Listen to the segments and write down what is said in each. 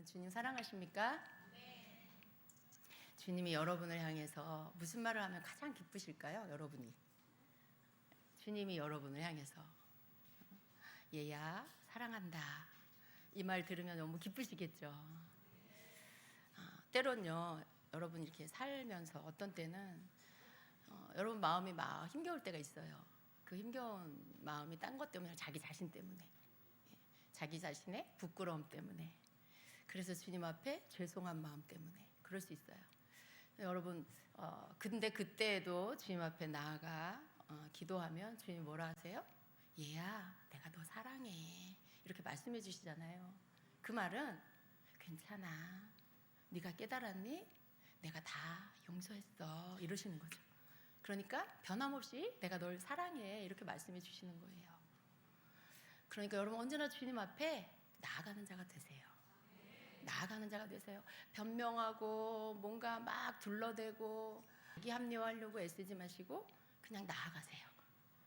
여러분 주님 사랑하십니까? 주님이 여러분을 향해서 무슨 말을 하면 가장 기쁘실까요? 여러분이 주님이 여러분을 향해서 얘야 사랑한다 이 말 들으면 너무 기쁘시겠죠. 때론요 여러분 이렇게 살면서 어떤 때는 여러분 마음이 막 힘겨울 때가 있어요. 그 힘겨운 마음이 딴 것 때문에 자기 자신 때문에 자기 자신의 부끄러움 때문에 그래서 주님 앞에 죄송한 마음 때문에 그럴 수 있어요. 여러분 근데 그때에도 주님 앞에 나아가 기도하면 주님이 뭐라 하세요? 얘야 내가 너 사랑해 이렇게 말씀해 주시잖아요. 그 말은 괜찮아 네가 깨달았니? 내가 다 용서했어 이러시는 거죠. 그러니까 변함없이 내가 널 사랑해 이렇게 말씀해 주시는 거예요. 그러니까 여러분 언제나 주님 앞에 나아가는 자가 되세요. 나아가는 자가 되세요. 변명하고 뭔가 막 둘러대고 자기 합리화하려고 애쓰지 마시고 그냥 나아가세요.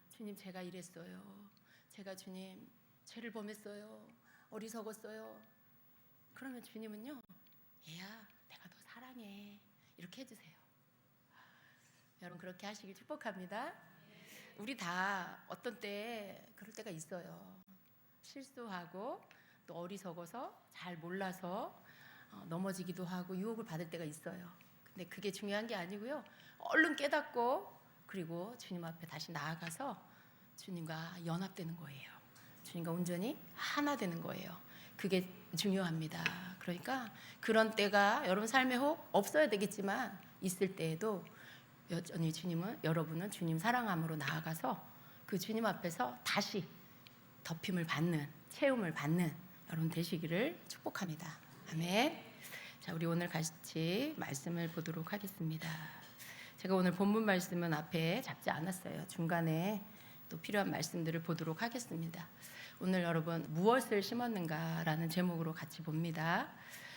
주님 제가 이랬어요. 제가 주님 죄를 범했어요. 어리석었어요. 그러면 주님은요 얘야 내가 너 사랑해 이렇게 해주세요. 여러분 그렇게 하시길 축복합니다. 우리 다 어떤 때 그럴 때가 있어요. 실수하고 또 어리석어서 잘 몰라서 넘어지기도 하고 유혹을 받을 때가 있어요. 근데 그게 중요한 게 아니고요. 얼른 깨닫고 그리고 주님 앞에 다시 나아가서 주님과 연합되는 거예요. 주님과 온전히 하나 되는 거예요. 그게 중요합니다. 그러니까 그런 때가 여러분 삶에 혹 없어야 되겠지만 있을 때에도 여전히 여러분은 주님 사랑함으로 나아가서 그 주님 앞에서 다시 덮임을 받는 채움을 받는 여러분 되시기를 축복합니다. 아멘. 자, 우리 오늘 같이 말씀을 보도록 하겠습니다. 제가 오늘 본문 말씀은 앞에 잡지 않았어요. 중간에 또 필요한 말씀들을 보도록 하겠습니다. 오늘 여러분 무엇을 심었는가라는 제목으로 같이 봅니다.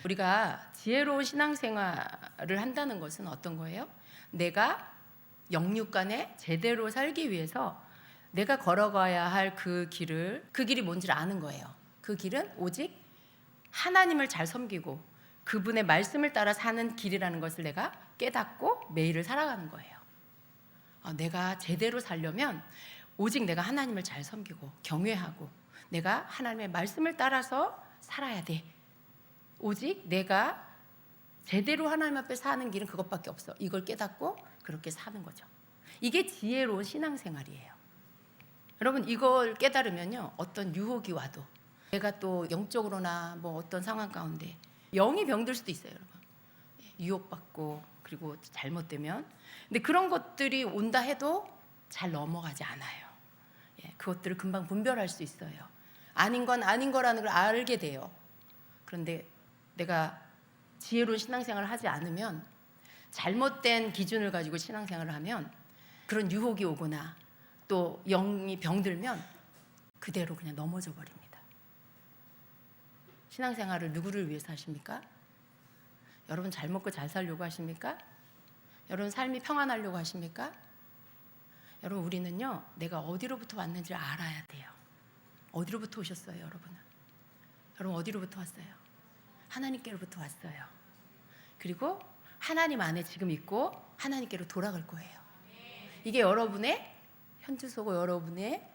우리가 지혜로운 신앙생활을 한다는 것은 어떤 거예요? 내가 영육간에 제대로 살기 위해서 내가 걸어가야 할 그 길이 뭔지를 아는 거예요. 그 길은 오직 하나님을 잘 섬기고 그분의 말씀을 따라 사는 길이라는 것을 내가 깨닫고 매일을 살아가는 거예요. 내가 제대로 살려면 오직 내가 하나님을 잘 섬기고 경외하고 내가 하나님의 말씀을 따라서 살아야 돼. 오직 내가 제대로 하나님 앞에 사는 길은 그것밖에 없어. 이걸 깨닫고 그렇게 사는 거죠. 이게 지혜로운 신앙생활이에요. 여러분 이걸 깨달으면요 어떤 유혹이 와도 내가 또 영적으로나 뭐 어떤 상황 가운데 영이 병들 수도 있어요. 여러분 유혹받고 그리고 잘못되면 근데 그런 것들이 온다 해도 잘 넘어가지 않아요. 그것들을 금방 분별할 수 있어요. 아닌 건 아닌 거라는 걸 알게 돼요. 그런데 내가 지혜로운 신앙생활을 하지 않으면 잘못된 기준을 가지고 신앙생활을 하면 그런 유혹이 오거나 또 영이 병들면 그대로 그냥 넘어져 버립니다. 신앙생활을 누구를 위해서 하십니까? 여러분 잘 먹고 잘 살려고 하십니까? 여러분 삶이 평안하려고 하십니까? 여러분 우리는요 내가 어디로부터 왔는지 알아야 돼요. 어디로부터 오셨어요 여러분은? 여러분 어디로부터 왔어요? 하나님께로부터 왔어요. 그리고 하나님 안에 지금 있고 하나님께로 돌아갈 거예요. 이게 여러분의 현주소고 여러분의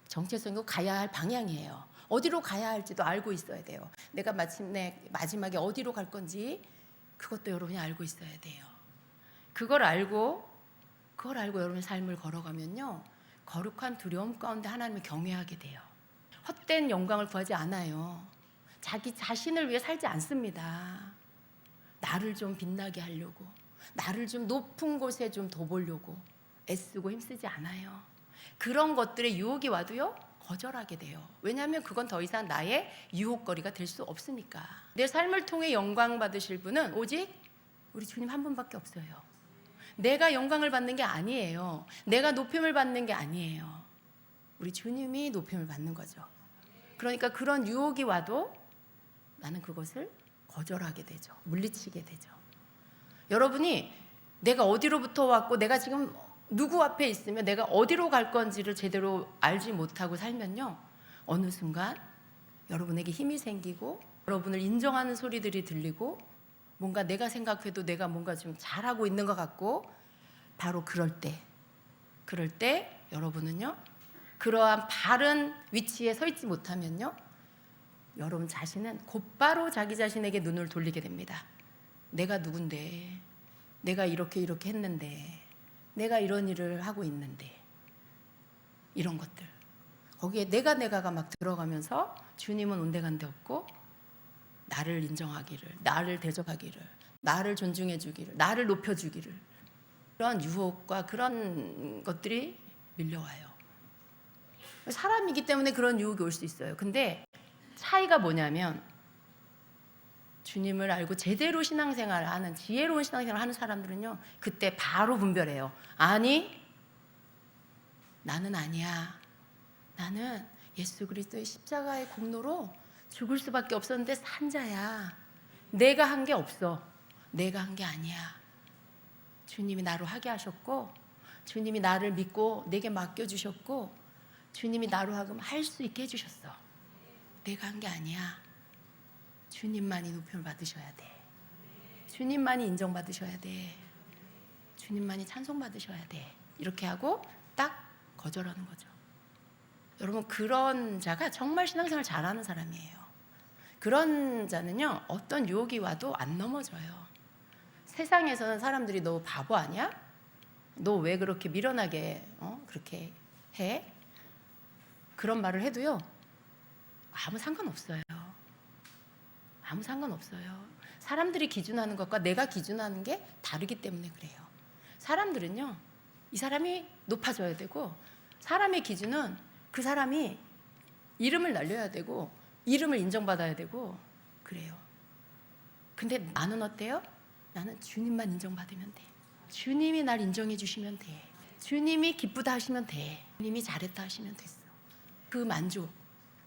정체성이고 가야 할 방향이에요. 어디로 가야 할지도 알고 있어야 돼요. 내가 마침내 마지막에 어디로 갈 건지 그것도 여러분이 알고 있어야 돼요. 그걸 알고 여러분의 삶을 걸어가면요 거룩한 두려움 가운데 하나님을 경외하게 돼요. 헛된 영광을 구하지 않아요. 자기 자신을 위해 살지 않습니다. 나를 좀 빛나게 하려고 나를 좀 높은 곳에 좀 더 보려고 애쓰고 힘쓰지 않아요. 그런 것들의 유혹이 와도요 거절하게 돼요. 왜냐하면 그건 더 이상 나의 유혹거리가 될 수 없으니까. 내 삶을 통해 영광 받으실 분은 오직 우리 주님 한 분밖에 없어요. 내가 영광을 받는 게 아니에요. 내가 높임을 받는 게 아니에요. 우리 주님이 높임을 받는 거죠. 그러니까 그런 유혹이 와도 나는 그것을 거절하게 되죠. 물리치게 되죠. 여러분이 내가 어디로부터 왔고 내가 지금 누구 앞에 있으면 내가 어디로 갈 건지를 제대로 알지 못하고 살면요 어느 순간 여러분에게 힘이 생기고 여러분을 인정하는 소리들이 들리고 뭔가 내가 생각해도 내가 뭔가 좀 잘하고 있는 것 같고, 바로 그럴 때 여러분은요, 그러한 바른 위치에 서 있지 못하면요, 여러분 자신은 곧바로 자기 자신에게 눈을 돌리게 됩니다. 내가 누군데, 내가 이렇게 했는데, 내가 이런 일을 하고 있는데, 이런 것들, 거기에 내가가 막 들어가면서 주님은 온데간데 없고 나를 인정하기를, 나를 대접하기를, 나를 존중해 주기를, 나를 높여 주기를, 그런 유혹과 그런 것들이 밀려와요. 사람이기 때문에 그런 유혹이 올 수 있어요. 근데 차이가 뭐냐면, 주님을 알고 제대로 신앙생활을 하는, 지혜로운 신앙생활을 하는 사람들은요, 그때 바로 분별해요. 아니, 나는 아니야. 나는 예수 그리스도의 십자가의 공로로 죽을 수밖에 없었는데 산 자야. 내가 한 게 없어. 내가 한 게 아니야. 주님이 나로 하게 하셨고, 주님이 나를 믿고 내게 맡겨주셨고, 주님이 나로 하여금 할 수 있게 해주셨어. 내가 한 게 아니야. 주님만이 높임을 받으셔야 돼. 주님만이 인정받으셔야 돼. 주님만이 찬송받으셔야 돼. 이렇게 하고 딱 거절하는 거죠. 여러분, 그런 자가 정말 신앙생활 잘하는 사람이에요. 그런 자는요, 어떤 유혹이 와도 안 넘어져요. 세상에서는 사람들이 너 바보 아니야? 너 왜 그렇게 미련하게 그렇게 해? 그런 말을 해도요, 아무 상관없어요. 아무 상관없어요. 사람들이 기준하는 것과 내가 기준하는 게 다르기 때문에 그래요. 사람들은요, 이 사람이 높아져야 되고, 사람의 기준은 그 사람이 이름을 날려야 되고, 이름을 인정받아야 되고 그래요. 근데 나는 어때요? 나는 주님만 인정받으면 돼. 주님이 날 인정해 주시면 돼. 주님이 기쁘다 하시면 돼. 주님이 잘했다 하시면 됐어. 그 만족,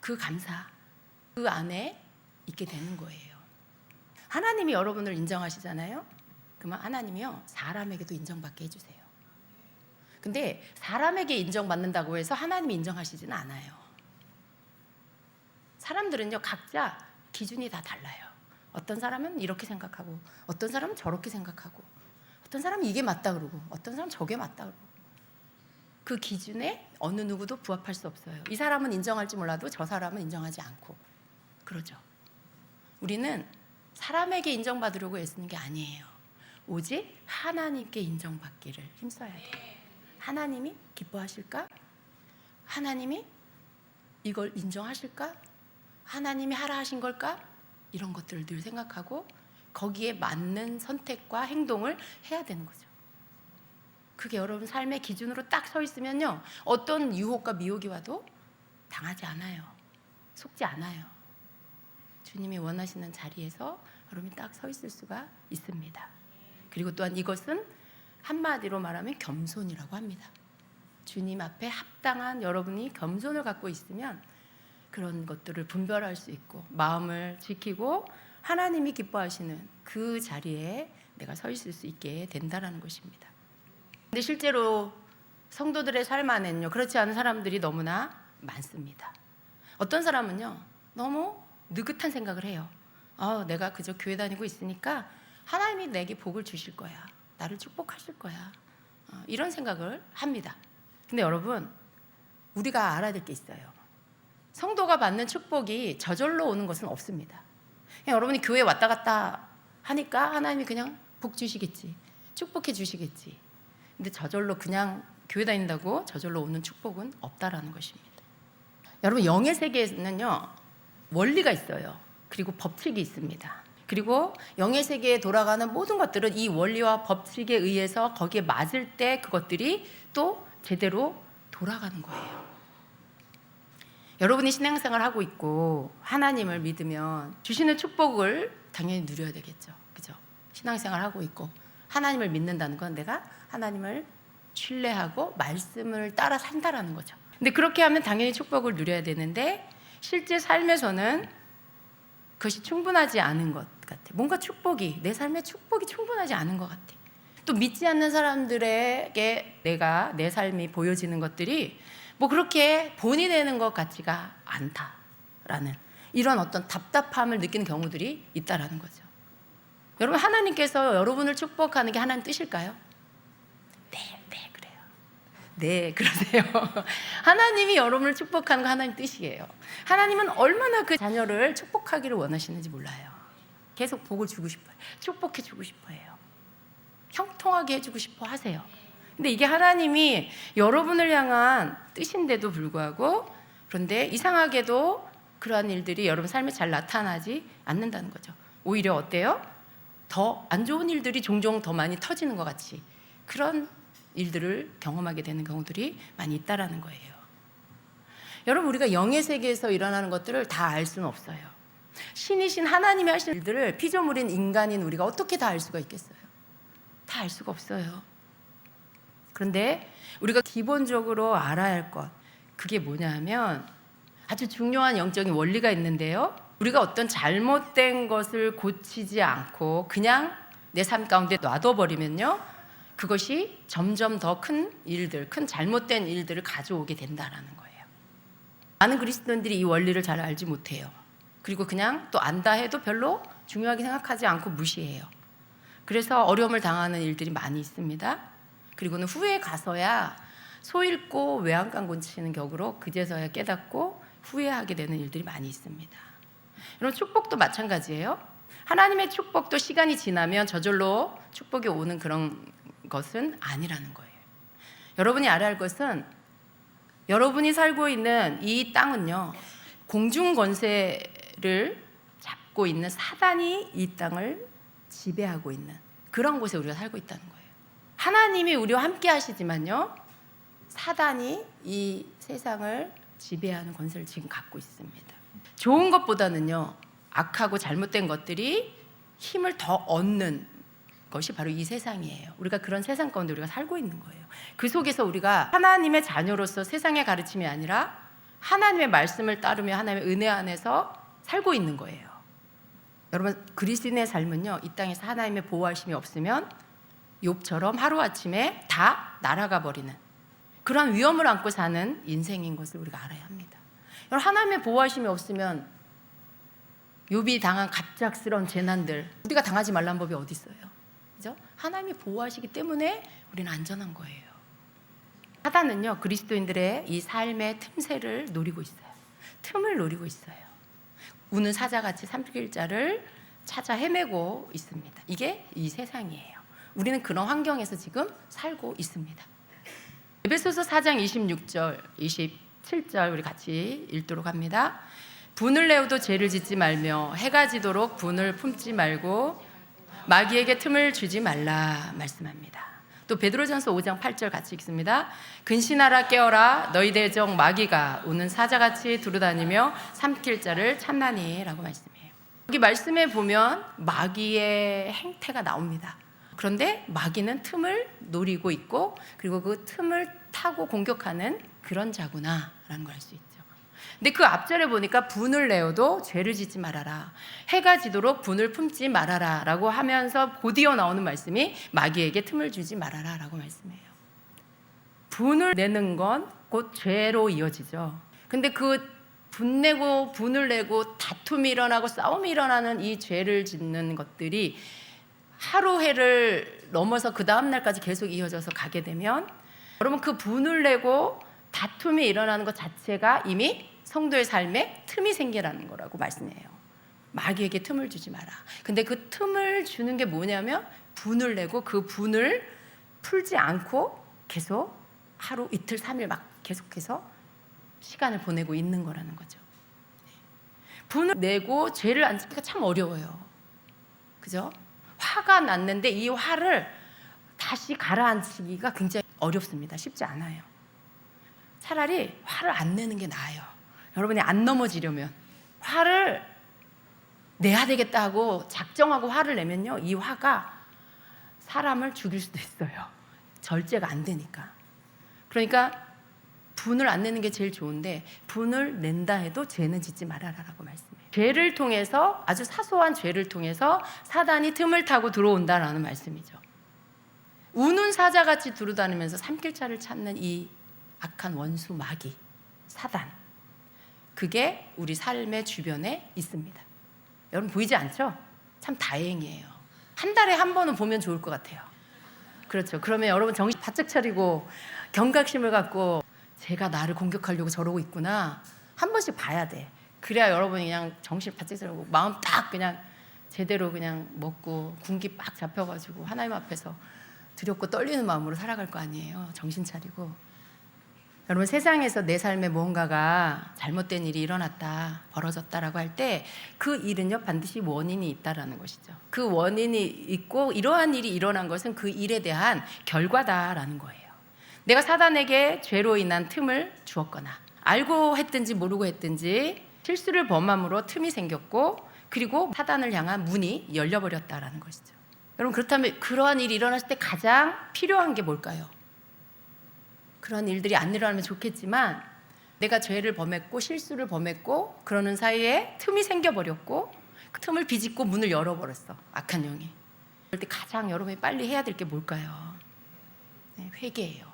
그 감사, 그 안에 있게 되는 거예요. 하나님이 여러분을 인정하시잖아요. 그러면 하나님이요, 사람에게도 인정받게 해주세요. 근데 사람에게 인정받는다고 해서 하나님이 인정하시지는 않아요. 사람들은요, 각자 기준이 다 달라요. 어떤 사람은 이렇게 생각하고, 어떤 사람은 저렇게 생각하고, 어떤 사람은 이게 맞다 그러고, 어떤 사람은 저게 맞다 그러고, 그 기준에 어느 누구도 부합할 수 없어요. 이 사람은 인정할지 몰라도 저 사람은 인정하지 않고 그러죠. 우리는 사람에게 인정받으려고 애쓰는 게 아니에요. 오직 하나님께 인정받기를 힘써야 돼요. 하나님이 기뻐하실까? 하나님이 이걸 인정하실까? 하나님이 하라 하신 걸까? 이런 것들을 늘 생각하고 거기에 맞는 선택과 행동을 해야 되는 거죠. 그게 여러분 삶의 기준으로 딱 서 있으면요, 어떤 유혹과 미혹이 와도 당하지 않아요. 속지 않아요. 주님이 원하시는 자리에서 여러분이 딱 서 있을 수가 있습니다. 그리고 또한 이것은 한마디로 말하면 겸손이라고 합니다. 주님 앞에 합당한 여러분이 겸손을 갖고 있으면 그런 것들을 분별할 수 있고 마음을 지키고 하나님이 기뻐하시는 그 자리에 내가 서 있을 수 있게 된다는 것입니다. 근데 실제로 성도들의 삶 안에는요, 그렇지 않은 사람들이 너무나 많습니다. 어떤 사람은요, 너무 느긋한 생각을 해요. 내가 그저 교회 다니고 있으니까 하나님이 내게 복을 주실 거야. 나를 축복하실 거야. 이런 생각을 합니다. 근데 여러분, 우리가 알아야 될 게 있어요. 성도가 받는 축복이 저절로 오는 것은 없습니다. 그냥 여러분이 교회 왔다 갔다 하니까 하나님이 그냥 복 주시겠지, 축복해 주시겠지. 근데 저절로 그냥 교회 다닌다고 저절로 오는 축복은 없다라는 것입니다. 여러분, 영의 세계에는요, 원리가 있어요. 그리고 법칙이 있습니다. 그리고 영의 세계에 돌아가는 모든 것들은 이 원리와 법칙에 의해서 거기에 맞을 때 그것들이 또 제대로 돌아가는 거예요. 여러분이 신앙생활을 하고 있고 하나님을 믿으면 주시는 축복을 당연히 누려야 되겠죠. 그죠? 신앙생활을 하고 있고 하나님을 믿는다는 건 내가 하나님을 신뢰하고 말씀을 따라 산다라는 거죠. 근데 그렇게 하면 당연히 축복을 누려야 되는데 실제 삶에서는 그것이 충분하지 않은 것 같아. 뭔가 축복이, 내 삶에 축복이 충분하지 않은 것 같아. 또 믿지 않는 사람들에게 내 삶이 보여지는 것들이 뭐 그렇게 본이 되는 것 같지가 않다라는, 이런 어떤 답답함을 느끼는 경우들이 있다라는 거죠. 여러분, 하나님께서 여러분을 축복하는 게 하나님 뜻일까요? 네, 그래요. 네, 그러세요. 하나님이 여러분을 축복하는 거 하나님 뜻이에요. 하나님은 얼마나 그 자녀를 축복하기를 원하시는지 몰라요. 계속 복을 주고 싶어요. 축복해 주고 싶어 해요. 형통하게 해주고 싶어 하세요. 근데 이게 하나님이 여러분을 향한 뜻인데도 불구하고, 그런데 이상하게도 그러한 일들이 여러분 삶에 잘 나타나지 않는다는 거죠. 오히려 어때요? 더 안 좋은 일들이 종종 더 많이 터지는 것 같이 그런 일들을 경험하게 되는 경우들이 많이 있다라는 거예요. 여러분, 우리가 영의 세계에서 일어나는 것들을 다 알 수는 없어요. 신이신 하나님이 하신 일들을 피조물인 인간인 우리가 어떻게 다 알 수가 있겠어요? 다 알 수가 없어요. 그런데 우리가 기본적으로 알아야 할 것, 그게 뭐냐 하면 아주 중요한 영적인 원리가 있는데요, 우리가 어떤 잘못된 것을 고치지 않고 그냥 내 삶 가운데 놔둬버리면요, 그것이 점점 더 큰 일들, 큰 잘못된 일들을 가져오게 된다라는 거예요. 많은 그리스도인들이 이 원리를 잘 알지 못해요. 그리고 그냥 또 안다 해도 별로 중요하게 생각하지 않고 무시해요. 그래서 어려움을 당하는 일들이 많이 있습니다. 그리고는 후에 가서야 소 잃고 외양간 고치는 격으로 그제서야 깨닫고 후회하게 되는 일들이 많이 있습니다. 여러분, 축복도 마찬가지예요. 하나님의 축복도 시간이 지나면 저절로 축복이 오는 그런 것은 아니라는 거예요. 여러분이 알아야 할 것은, 여러분이 살고 있는 이 땅은요, 공중 권세를 잡고 있는 사단이 이 땅을 지배하고 있는 그런 곳에 우리가 살고 있다는 거예요. 하나님이 우리와 함께 하시지만요, 사단이 이 세상을 지배하는 권세를 지금 갖고 있습니다. 좋은 것보다는요, 악하고 잘못된 것들이 힘을 더 얻는 것이 바로 이 세상이에요. 우리가 그런 세상 가운데 우리가 살고 있는 거예요. 그 속에서 우리가 하나님의 자녀로서 세상의 가르침이 아니라 하나님의 말씀을 따르며 하나님의 은혜 안에서 살고 있는 거예요. 여러분, 그리스도인의 삶은요, 이 땅에서 하나님의 보호하심이 없으면 욥처럼 하루아침에 다 날아가 버리는 그런 위험을 안고 사는 인생인 것을 우리가 알아야 합니다. 여러분, 하나님의 보호하심이 없으면 욥이 당한 갑작스러운 재난들, 우리가 당하지 말란 법이 어디 있어요? 그죠? 하나님이 보호하시기 때문에 우리는 안전한 거예요. 사단은요, 그리스도인들의 이 삶의 틈새를 노리고 있어요. 틈을 노리고 있어요. 우는 사자같이 삼킬자를 찾아 헤매고 있습니다. 이게 이 세상이에요. 우리는 그런 환경에서 지금 살고 있습니다. 에베소서 4장 26절, 27절 우리 같이 읽도록 합니다. 분을 내어도 죄를 짓지 말며 해가 지도록 분을 품지 말고 마귀에게 틈을 주지 말라 말씀합니다. 또 베드로전서 5장 8절 같이 읽습니다. 근신하라 깨어라 너희 대적 마귀가 우는 사자같이 두루다니며 삼킬 자를 찾나니 라고 말씀해요. 여기 말씀에 보면 마귀의 행태가 나옵니다. 그런데 마귀는 틈을 노리고 있고, 그리고 그 틈을 타고 공격하는 그런 자구나 라는 걸 알 수 있죠. 근데 그 앞절에 보니까 분을 내어도 죄를 짓지 말아라, 해가 지도록 분을 품지 말아라 라고 하면서 곧이어 나오는 말씀이 마귀에게 틈을 주지 말아라 라고 말씀해요. 분을 내는 건 곧 죄로 이어지죠. 근데 그 분내고 분을 내고 다툼이 일어나고 싸움이 일어나는 이 죄를 짓는 것들이 하루 해를 넘어서 그 다음 날까지 계속 이어져서 가게 되면, 여러분, 그 분을 내고 다툼이 일어나는 것 자체가 이미 성도의 삶에 틈이 생기라는 거라고 말씀해요. 마귀에게 틈을 주지 마라. 근데 그 틈을 주는 게 뭐냐면 분을 내고 그 분을 풀지 않고 계속 하루 이틀 3일 막 계속해서 시간을 보내고 있는 거라는 거죠. 분을 내고 죄를 안 짓기가 참 어려워요. 그죠? 화가 났는데 이 화를 다시 가라앉히기가 굉장히 어렵습니다. 쉽지 않아요. 차라리 화를 안 내는 게 나아요. 여러분이 안 넘어지려면 화를 내야 되겠다 하고 작정하고 화를 내면요, 이 화가 사람을 죽일 수도 있어요. 절제가 안 되니까. 그러니까 분을 안 내는 게 제일 좋은데, 분을 낸다 해도 죄는 짓지 말아라라고 말씀해요. 죄를 통해서, 아주 사소한 죄를 통해서 사단이 틈을 타고 들어온다라는 말씀이죠. 우는 사자같이 두루다니면서 삼킬 자를 찾는 이 악한 원수 마귀 사단, 그게 우리 삶의 주변에 있습니다. 여러분 보이지 않죠? 참 다행이에요. 한 달에 한 번은 보면 좋을 것 같아요. 그렇죠. 그러면 여러분 정신 바짝 차리고 경각심을 갖고 제가 나를 공격하려고 저러고 있구나 한 번씩 봐야 돼. 그래야 여러분이 그냥 정신 바짝 차리고 마음 딱 그냥 제대로 그냥 먹고 군기 빡 잡혀가지고 하나님 앞에서 두렵고 떨리는 마음으로 살아갈 거 아니에요. 정신 차리고. 여러분 세상에서 내 삶에 무언가가 잘못된 일이 일어났다, 벌어졌다라고 할 때 그 일은요 반드시 원인이 있다라는 것이죠. 그 원인이 있고 이러한 일이 일어난 것은 그 일에 대한 결과다라는 거예요. 내가 사단에게 죄로 인한 틈을 주었거나 알고 했든지 모르고 했든지 실수를 범함으로 틈이 생겼고 그리고 사단을 향한 문이 열려버렸다라는 것이죠. 여러분 그렇다면 그러한 일이 일어났을 때 가장 필요한 게 뭘까요? 그런 일들이 안 일어나면 좋겠지만 내가 죄를 범했고 실수를 범했고 그러는 사이에 틈이 생겨버렸고 그 틈을 비집고 문을 열어버렸어. 악한 영이. 그럴 때 가장 여러분이 빨리 해야 될 게 뭘까요? 네, 회개예요.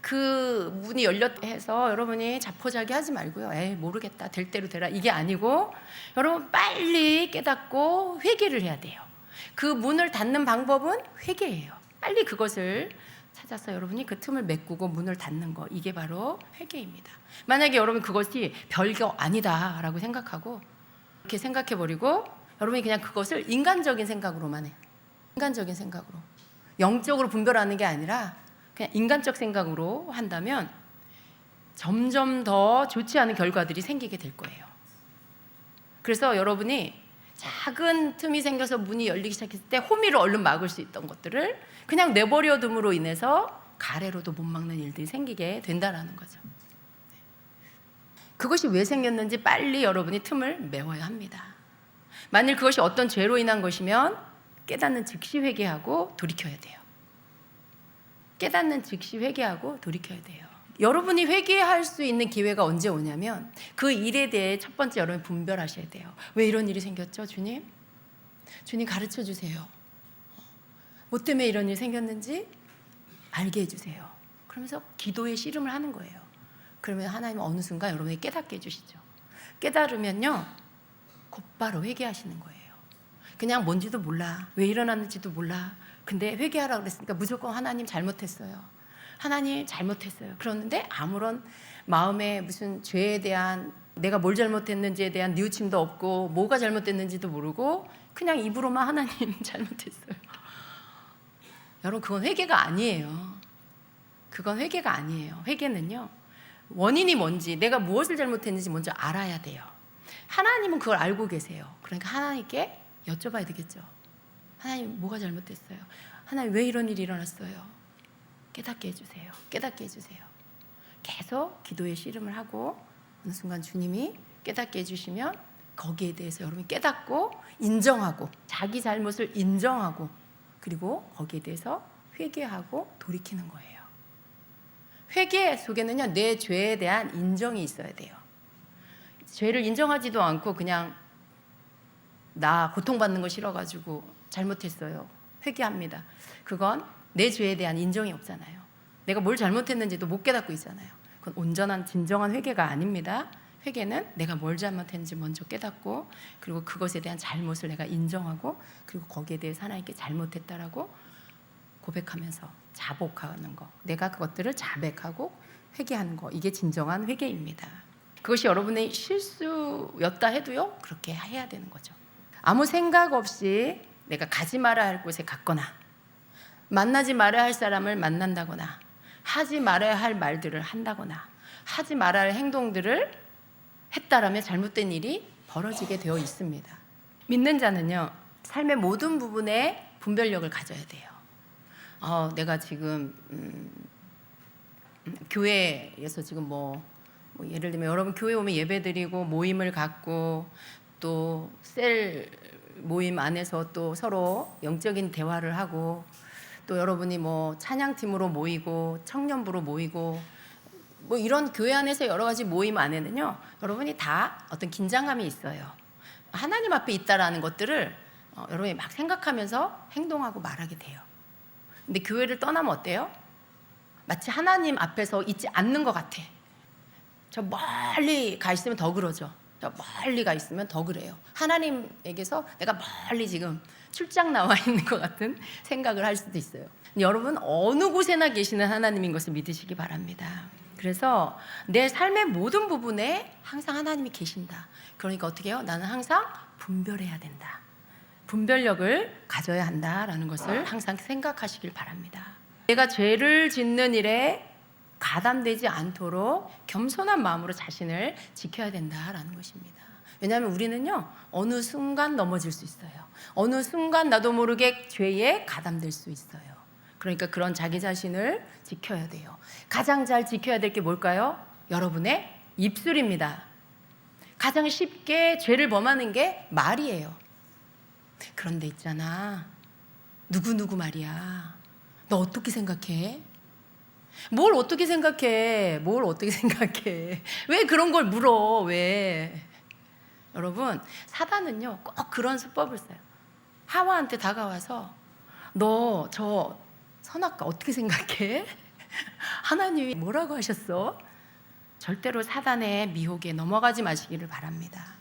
그 문이 열렸다 해서 여러분이 자포자기 하지 말고요. 에이 모르겠다 될 대로 되라 이게 아니고 여러분 빨리 깨닫고 회개를 해야 돼요. 그 문을 닫는 방법은 회개예요. 빨리 그것을 찾아서 여러분이 그 틈을 메꾸고 문을 닫는 거 이게 바로 회개입니다. 만약에 여러분 그것이 별거 아니다라고 생각하고 이렇게 생각해버리고 여러분이 그냥 그것을 인간적인 생각으로만 해요. 인간적인 생각으로 영적으로 분별하는 게 아니라 그냥 인간적 생각으로 한다면 점점 더 좋지 않은 결과들이 생기게 될 거예요. 그래서 여러분이 작은 틈이 생겨서 문이 열리기 시작했을 때 호미를 얼른 막을 수 있던 것들을 그냥 내버려 둠으로 인해서 가래로도 못 막는 일들이 생기게 된다라는 거죠. 그것이 왜 생겼는지 빨리 여러분이 틈을 메워야 합니다. 만일 그것이 어떤 죄로 인한 것이면 깨닫는 즉시 회개하고 돌이켜야 돼요. 깨닫는 즉시 회개하고 돌이켜야 돼요. 여러분이 회개할 수 있는 기회가 언제 오냐면 그 일에 대해 첫 번째 여러분이 분별하셔야 돼요. 왜 이런 일이 생겼죠, 주님? 주님 가르쳐 주세요. 뭐 때문에 이런 일이 생겼는지 알게 해주세요. 그러면서 기도의 씨름을 하는 거예요. 그러면 하나님은 어느 순간 여러분이 깨닫게 해주시죠. 깨달으면요 곧바로 회개하시는 거예요. 그냥 뭔지도 몰라, 왜 일어났는지도 몰라. 근데 회개하라고 그랬으니까 무조건 하나님 잘못했어요. 하나님 잘못했어요. 그러는데 아무런 마음에 무슨 죄에 대한 내가 뭘 잘못했는지에 대한 뉘우침도 없고 뭐가 잘못됐는지도 모르고 그냥 입으로만 하나님 잘못했어요. 여러분 그건 회개가 아니에요. 그건 회개가 아니에요. 회개는요 원인이 뭔지 내가 무엇을 잘못했는지 먼저 알아야 돼요. 하나님은 그걸 알고 계세요. 그러니까 하나님께 여쭤봐야 되겠죠. 하나님 뭐가 잘못됐어요? 하나님 왜 이런 일이 일어났어요? 깨닫게 해주세요. 깨닫게 해주세요. 계속 기도의 씨름을 하고 어느 순간 주님이 깨닫게 해주시면 거기에 대해서 여러분이 깨닫고 인정하고 자기 잘못을 인정하고 그리고 거기에 대해서 회개하고 돌이키는 거예요. 회개 속에는요 내 죄에 대한 인정이 있어야 돼요. 죄를 인정하지도 않고 그냥 나 고통받는 거 싫어가지고 잘못했어요. 회개합니다. 그건 내 죄에 대한 인정이 없잖아요. 내가 뭘 잘못했는지도 못 깨닫고 있잖아요. 그건 온전한 진정한 회개가 아닙니다. 회개는 내가 뭘 잘못했는지 먼저 깨닫고 그리고 그것에 대한 잘못을 내가 인정하고 그리고 거기에 대해서 하나님께 잘못했다라고 고백하면서 자복하는 거. 내가 그것들을 자백하고 회개하는 거. 이게 진정한 회개입니다. 그것이 여러분의 실수였다 해도요 그렇게 해야 되는 거죠. 아무 생각 없이 내가 가지 말아야 할 곳에 갔거나 만나지 말아야 할 사람을 만난다거나 하지 말아야 할 말들을 한다거나 하지 말아야 할 행동들을 했다라면 잘못된 일이 벌어지게 되어 있습니다. 믿는 자는요 삶의 모든 부분에 분별력을 가져야 돼요. 내가 지금 교회에서 지금 뭐 예를 들면 여러분 교회 오면 예배드리고 모임을 갖고 또 셀 모임 안에서 또 서로 영적인 대화를 하고 또 여러분이 뭐 찬양팀으로 모이고 청년부로 모이고 뭐 이런 교회 안에서 여러 가지 모임 안에는요 여러분이 다 어떤 긴장감이 있어요. 하나님 앞에 있다라는 것들을 여러분이 막 생각하면서 행동하고 말하게 돼요. 근데 교회를 떠나면 어때요? 마치 하나님 앞에서 있지 않는 것 같아. 저 멀리 가 있으면 더 그러죠. 저 멀리 가 있으면 더 그래요. 하나님에게서 내가 멀리 지금 출장 나와 있는 것 같은 생각을 할 수도 있어요. 여러분 어느 곳에나 계시는 하나님인 것을 믿으시기 바랍니다. 그래서 내 삶의 모든 부분에 항상 하나님이 계신다. 그러니까 어떻게 해요? 나는 항상 분별해야 된다. 분별력을 가져야 한다라는 것을 항상 생각하시길 바랍니다. 내가 죄를 짓는 일에 가담되지 않도록 겸손한 마음으로 자신을 지켜야 된다라는 것입니다. 왜냐하면 우리는요, 어느 순간 넘어질 수 있어요. 어느 순간 나도 모르게 죄에 가담될 수 있어요. 그러니까 그런 자기 자신을 지켜야 돼요. 가장 잘 지켜야 될 게 뭘까요? 여러분의 입술입니다. 가장 쉽게 죄를 범하는 게 말이에요. 그런데 있잖아, 누구누구 말이야, 너 어떻게 생각해? 뭘 어떻게 생각해? 뭘 어떻게 생각해? 왜 그런 걸 물어? 왜? 여러분, 사단은요 꼭 그런 수법을 써요. 하와한테 다가와서 너 저 선악과 어떻게 생각해? 하나님이 뭐라고 하셨어? 절대로 사단의 미혹에 넘어가지 마시기를 바랍니다.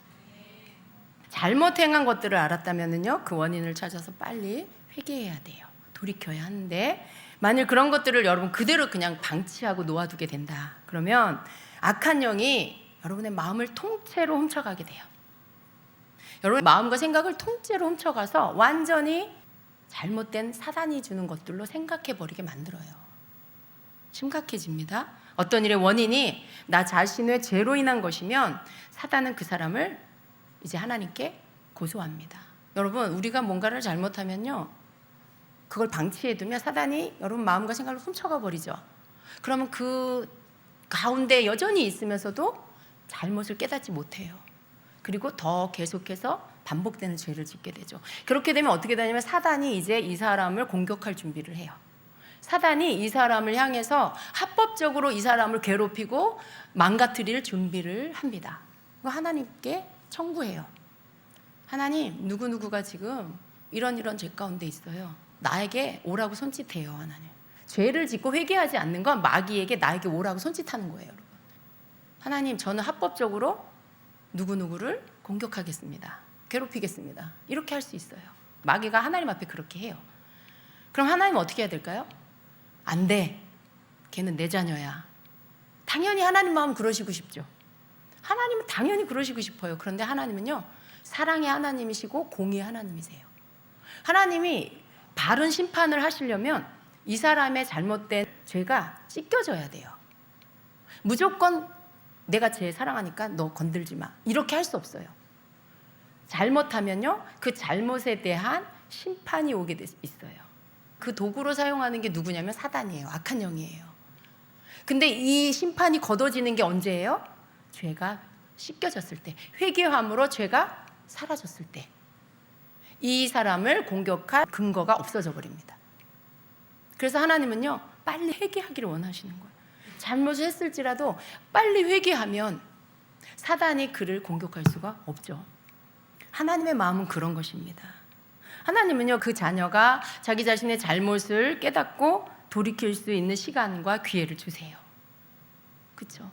잘못 행한 것들을 알았다면요, 그 원인을 찾아서 빨리 회개해야 돼요. 돌이켜야 하는데, 만일 그런 것들을 여러분 그대로 그냥 방치하고 놓아두게 된다. 그러면 악한 영이 여러분의 마음을 통째로 훔쳐가게 돼요. 여러분의 마음과 생각을 통째로 훔쳐가서 완전히 잘못된 사단이 주는 것들로 생각해버리게 만들어요. 심각해집니다. 어떤 일의 원인이 나 자신의 죄로 인한 것이면 사단은 그 사람을 이제 하나님께 고소합니다. 여러분, 우리가 뭔가를 잘못하면요, 그걸 방치해두면 사단이 여러분 마음과 생각을 훔쳐가 버리죠. 그러면 그 가운데 여전히 있으면서도 잘못을 깨닫지 못해요. 그리고 더 계속해서 반복되는 죄를 짓게 되죠. 그렇게 되면 어떻게 되냐면 사단이 이제 이 사람을 공격할 준비를 해요. 사단이 이 사람을 향해서 합법적으로 이 사람을 괴롭히고 망가뜨릴 준비를 합니다. 하나님께 청구해요. 하나님, 누구누구가 지금 이런 죄 가운데 있어요. 나에게 오라고 손짓해요. 하나님, 죄를 짓고 회개하지 않는 건 마귀에게 나에게 오라고 손짓하는 거예요. 여러분, 하나님, 저는 합법적으로 누구누구를 공격하겠습니다. 괴롭히겠습니다. 이렇게 할 수 있어요. 마귀가 하나님 앞에 그렇게 해요. 그럼 하나님은 어떻게 해야 될까요? 안 돼. 걔는 내 자녀야. 당연히 하나님 마음은 그러시고 싶죠. 하나님은 당연히 그러시고 싶어요. 그런데 하나님은요, 사랑의 하나님이시고 공의의 하나님이세요. 하나님이 바른 심판을 하시려면 이 사람의 잘못된 죄가 씻겨져야 돼요. 무조건 내가 죄 사랑하니까 너 건들지 마, 이렇게 할 수 없어요. 잘못하면요, 그 잘못에 대한 심판이 오게 있어요. 그 도구로 사용하는 게 누구냐면 사단이에요. 악한 영이에요. 근데 이 심판이 거둬지는 게 언제예요? 죄가 씻겨졌을 때, 회개함으로 죄가 사라졌을 때, 이 사람을 공격할 근거가 없어져 버립니다. 그래서 하나님은요, 빨리 회개하기를 원하시는 거예요. 잘못을 했을지라도 빨리 회개하면 사단이 그를 공격할 수가 없죠. 하나님의 마음은 그런 것입니다. 하나님은요, 그 자녀가 자기 자신의 잘못을 깨닫고 돌이킬 수 있는 시간과 기회를 주세요. 그렇죠?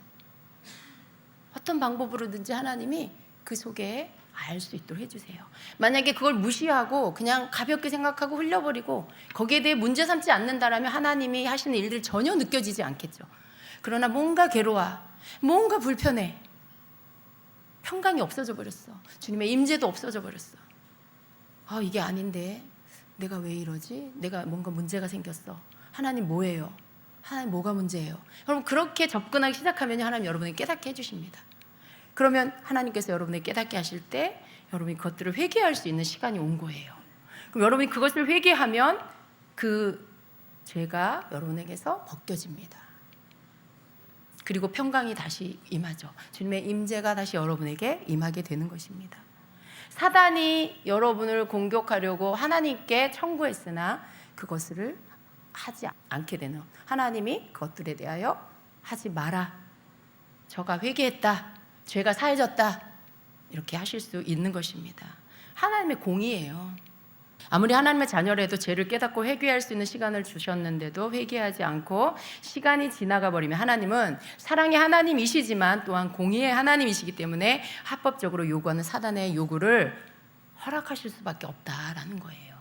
어떤 방법으로든지 하나님이 그 속에 알 수 있도록 해주세요. 만약에 그걸 무시하고 그냥 가볍게 생각하고 흘려버리고 거기에 대해 문제 삼지 않는다라면 하나님이 하시는 일들이 전혀 느껴지지 않겠죠. 그러나 뭔가 괴로워, 뭔가 불편해, 평강이 없어져 버렸어. 주님의 임재도 없어져 버렸어. 이게 아닌데 내가 왜 이러지? 내가 뭔가 문제가 생겼어. 하나님 뭐예요? 하나님 뭐가 문제예요? 여러분, 그렇게 접근하기 시작하면 하나님 여러분에게 깨닫게 해주십니다. 그러면 하나님께서 여러분에게 깨닫게 하실 때 여러분이 그것들을 회개할 수 있는 시간이 온 거예요. 그럼 여러분이 그것을 회개하면 그 죄가 여러분에게서 벗겨집니다. 그리고 평강이 다시 임하죠. 주님의 임재가 다시 여러분에게 임하게 되는 것입니다. 사단이 여러분을 공격하려고 하나님께 청구했으나 그것을 하지 않게 되는, 하나님이 그것들에 대하여 하지 마라, 저가 회개했다, 죄가 사해졌다, 이렇게 하실 수 있는 것입니다. 하나님의 공의예요. 아무리 하나님의 자녀라도 죄를 깨닫고 회개할 수 있는 시간을 주셨는데도 회개하지 않고 시간이 지나가 버리면 하나님은 사랑의 하나님이시지만 또한 공의의 하나님이시기 때문에 합법적으로 요구하는 사단의 요구를 허락하실 수밖에 없다라는 거예요.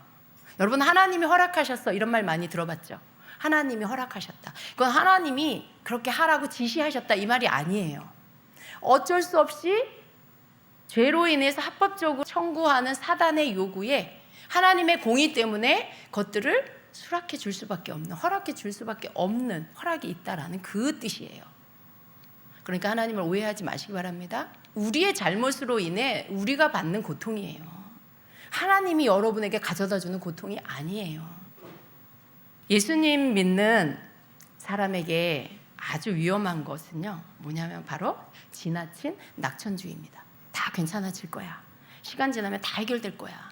여러분, 하나님이 허락하셨어 이런 말 많이 들어봤죠? 하나님이 허락하셨다. 그건 하나님이 그렇게 하라고 지시하셨다 이 말이 아니에요. 어쩔 수 없이 죄로 인해서 합법적으로 청구하는 사단의 요구에 하나님의 공의 때문에 그것들을 수락해 줄 수밖에 없는, 허락해 줄 수밖에 없는 허락이 있다라는 그 뜻이에요. 그러니까 하나님을 오해하지 마시기 바랍니다. 우리의 잘못으로 인해 우리가 받는 고통이에요. 하나님이 여러분에게 가져다 주는 고통이 아니에요. 예수님 믿는 사람에게 아주 위험한 것은요, 뭐냐면 바로 지나친 낙천주의입니다. 다 괜찮아질 거야. 시간 지나면 다 해결될 거야.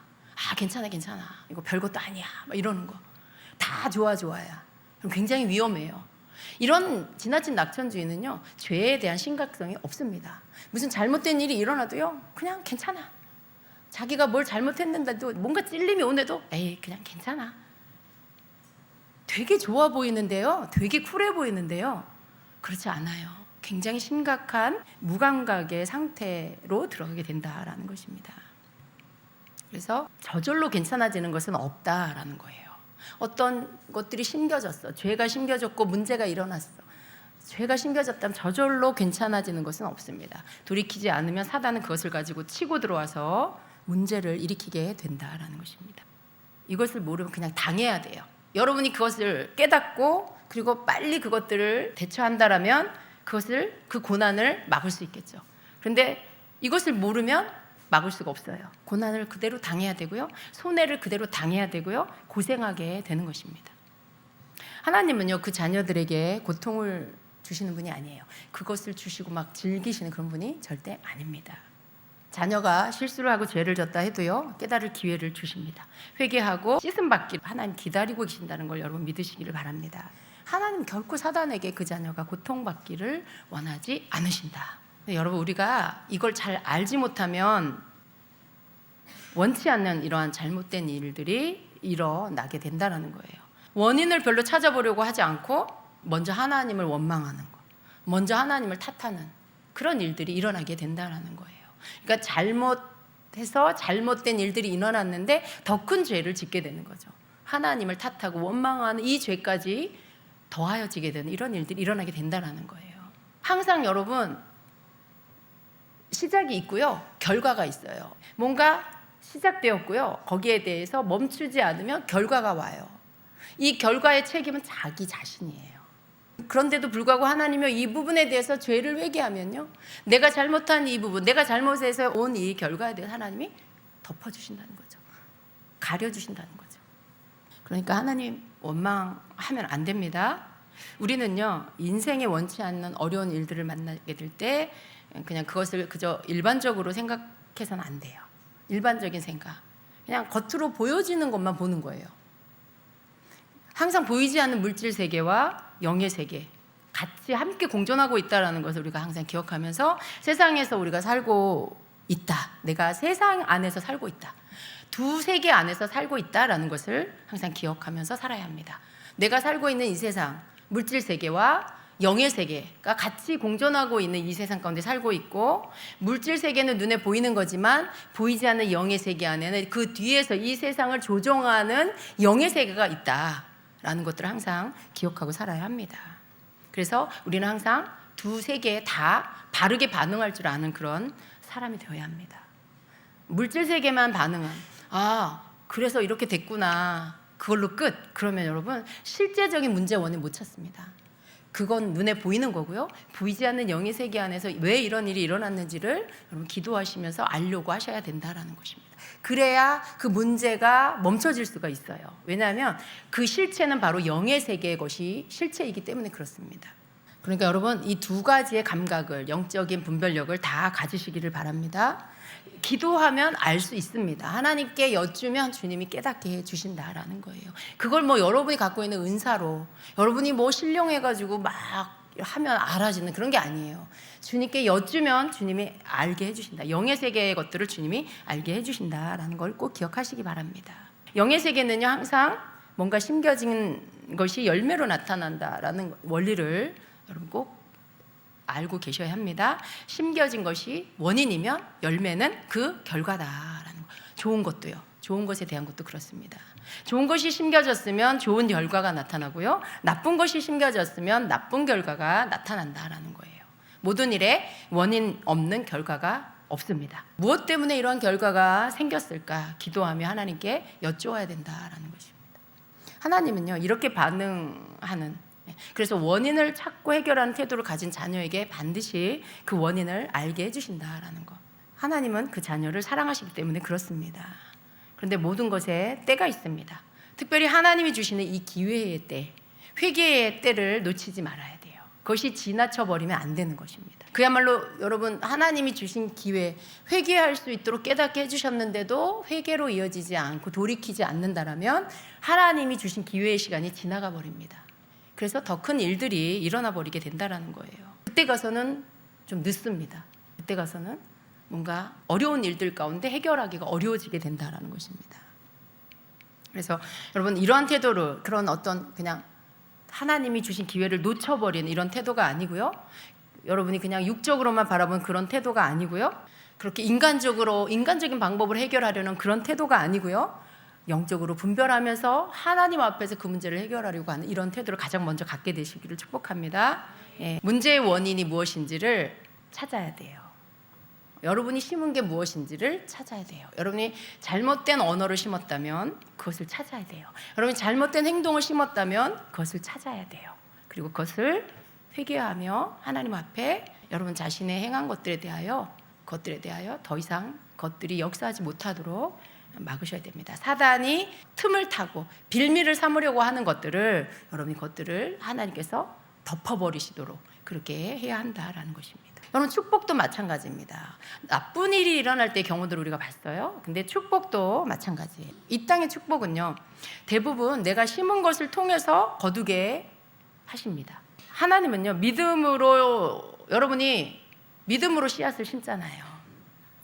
아, 괜찮아. 이거 별것도 아니야. 막 이러는 거. 다 좋아야. 그럼 굉장히 위험해요. 이런 지나친 낙천주의는요, 죄에 대한 심각성이 없습니다. 무슨 잘못된 일이 일어나도요, 그냥 괜찮아. 자기가 뭘 잘못했는데도 뭔가 찔림이 오는데도 에이, 그냥 괜찮아. 되게 좋아 보이는데요, 되게 쿨해 보이는데요, 그렇지 않아요. 굉장히 심각한 무감각의 상태로 들어가게 된다라는 것입니다. 그래서 저절로 괜찮아지는 것은 없다라는 거예요. 어떤 것들이 심겨졌어. 죄가 심겨졌고 문제가 일어났어. 죄가 심겨졌다면 저절로 괜찮아지는 것은 없습니다. 돌이키지 않으면 사단은 그것을 가지고 치고 들어와서 문제를 일으키게 된다라는 것입니다. 이것을 모르면 그냥 당해야 돼요. 여러분이 그것을 깨닫고 그리고 빨리 그것들을 대처한다라면 그 고난을 막을 수 있겠죠. 그런데 이것을 모르면 막을 수가 없어요. 고난을 그대로 당해야 되고요, 손해를 그대로 당해야 되고요, 고생하게 되는 것입니다. 하나님은요, 그 자녀들에게 고통을 주시는 분이 아니에요. 그것을 주시고 막 즐기시는 그런 분이 절대 아닙니다. 자녀가 실수를 하고 죄를 졌다 해도요, 깨달을 기회를 주십니다. 회개하고 씻음 받기를 하나님 기다리고 계신다는 걸 여러분 믿으시기를 바랍니다. 하나님 결코 사단에게 그 자녀가 고통받기를 원하지 않으신다. 여러분, 우리가 이걸 잘 알지 못하면 원치 않는 이러한 잘못된 일들이 일어나게 된다는 거예요. 원인을 별로 찾아보려고 하지 않고 먼저 하나님을 원망하는 거, 먼저 하나님을 탓하는 그런 일들이 일어나게 된다는 거예요. 그러니까 잘못해서 잘못된 일들이 일어났는데 더 큰 죄를 짓게 되는 거죠. 하나님을 탓하고 원망하는 이 죄까지 더하여지게 되는 이런 일들이 일어나게 된다는 거예요. 항상 여러분, 시작이 있고요, 결과가 있어요. 뭔가 시작되었고요, 거기에 대해서 멈추지 않으면 결과가 와요. 이 결과의 책임은 자기 자신이에요. 그런데도 불구하고 하나님이 이 부분에 대해서 죄를 회개하면요, 내가 잘못한 이 부분, 내가 잘못해서 온 이 결과에 대해서 하나님이 덮어주신다는 거죠. 가려주신다는 거죠. 그러니까 하나님 원망하면 안 됩니다. 우리는요, 인생에 원치 않는 어려운 일들을 만나게 될 때 그냥 그것을 그저 일반적으로 생각해서는 안 돼요. 일반적인 생각, 그냥 겉으로 보여지는 것만 보는 거예요. 항상 보이지 않는 물질 세계와 영의 세계 같이 함께 공존하고 있다는 것을 우리가 항상 기억하면서 세상에서 우리가 살고 있다, 내가 세상 안에서 살고 있다, 두 세계 안에서 살고 있다라는 것을 항상 기억하면서 살아야 합니다. 내가 살고 있는 이 세상, 물질 세계와 영의 세계가 같이 공존하고 있는 이 세상 가운데 살고 있고, 물질 세계는 눈에 보이는 거지만 보이지 않는 영의 세계 안에는 그 뒤에서 이 세상을 조종하는 영의 세계가 있다라는 것들을 항상 기억하고 살아야 합니다. 그래서 우리는 항상 두 세계에 다 바르게 반응할 줄 아는 그런 사람이 되어야 합니다. 물질 세계만 반응은 그래서 이렇게 됐구나, 그걸로 끝. 그러면 여러분, 실제적인 문제 원인 못 찾습니다. 그건 눈에 보이는 거고요, 보이지 않는 영의 세계 안에서 왜 이런 일이 일어났는지를 여러분 기도하시면서 알려고 하셔야 된다라는 것입니다. 그래야 그 문제가 멈춰질 수가 있어요. 왜냐하면 그 실체는 바로 영의 세계의 것이 실체이기 때문에 그렇습니다. 그러니까 여러분, 이 두 가지의 감각을, 영적인 분별력을 다 가지시기를 바랍니다. 기도하면 알 수 있습니다. 하나님께 여쭈면 주님이 깨닫게 해주신다라는 거예요. 그걸 여러분이 갖고 있는 은사로, 여러분이 신령해가지고 막 하면 알아지는 그런 게 아니에요. 주님께 여쭈면 주님이 알게 해주신다. 영의 세계의 것들을 주님이 알게 해주신다라는 걸 꼭 기억하시기 바랍니다. 영의 세계는요, 항상 뭔가 심겨진 것이 열매로 나타난다라는 원리를 여러분 꼭 알고 계셔야 합니다. 심겨진 것이 원인이면 열매는 그 결과다라는 거. 좋은 것도요. 좋은 것에 대한 것도 그렇습니다. 좋은 것이 심겨졌으면 좋은 결과가 나타나고요. 나쁜 것이 심겨졌으면 나쁜 결과가 나타난다라는 거예요. 모든 일에 원인 없는 결과가 없습니다. 무엇 때문에 이러한 결과가 생겼을까? 기도하며 하나님께 여쭈어야 된다라는 것입니다. 하나님은요, 이렇게 반응하는, 그래서 원인을 찾고 해결하는 태도를 가진 자녀에게 반드시 그 원인을 알게 해주신다라는 것. 하나님은 그 자녀를 사랑하시기 때문에 그렇습니다. 그런데 모든 것에 때가 있습니다. 특별히 하나님이 주시는 이 기회의 때, 회개의 때를 놓치지 말아야 돼요. 그것이 지나쳐 버리면 안 되는 것입니다. 그야말로 여러분, 하나님이 주신 기회, 회개할 수 있도록 깨닫게 해주셨는데도 회개로 이어지지 않고 돌이키지 않는다라면 하나님이 주신 기회의 시간이 지나가 버립니다. 그래서 더 큰 일들이 일어나 버리게 된다라는 거예요. 그때 가서는 좀 늦습니다. 그때 가서는 뭔가 어려운 일들 가운데 해결하기가 어려워지게 된다라는 것입니다. 그래서 여러분, 이러한 태도를, 그런 어떤 그냥 하나님이 주신 기회를 놓쳐버리는 이런 태도가 아니고요, 여러분이 그냥 육적으로만 바라보는 그런 태도가 아니고요, 그렇게 인간적인 방법으로 해결하려는 그런 태도가 아니고요, 영적으로 분별하면서 하나님 앞에서 그 문제를 해결하려고 하는 이런 태도를 가장 먼저 갖게 되시기를 축복합니다. 문제의 원인이 무엇인지를 찾아야 돼요. 여러분이 심은 게 무엇인지를 찾아야 돼요. 여러분이 잘못된 언어를 심었다면 그것을 찾아야 돼요. 여러분이 잘못된 행동을 심었다면 그것을 찾아야 돼요. 그리고 그것을 회개하며 하나님 앞에 여러분 자신의 행한 것들에 대하여 더 이상 것들이 역사하지 못하도록 막으셔야 됩니다. 사단이 틈을 타고 빌미를 삼으려고 하는 것들을, 여러분이 그것들을 하나님께서 덮어버리시도록 그렇게 해야 한다라는 것입니다. 여러분, 축복도 마찬가지입니다. 나쁜 일이 일어날 때 경우들을 우리가 봤어요. 근데 축복도 마찬가지예요. 이 땅의 축복은요, 대부분 내가 심은 것을 통해서 거두게 하십니다. 하나님은요, 여러분이 믿음으로 씨앗을 심잖아요.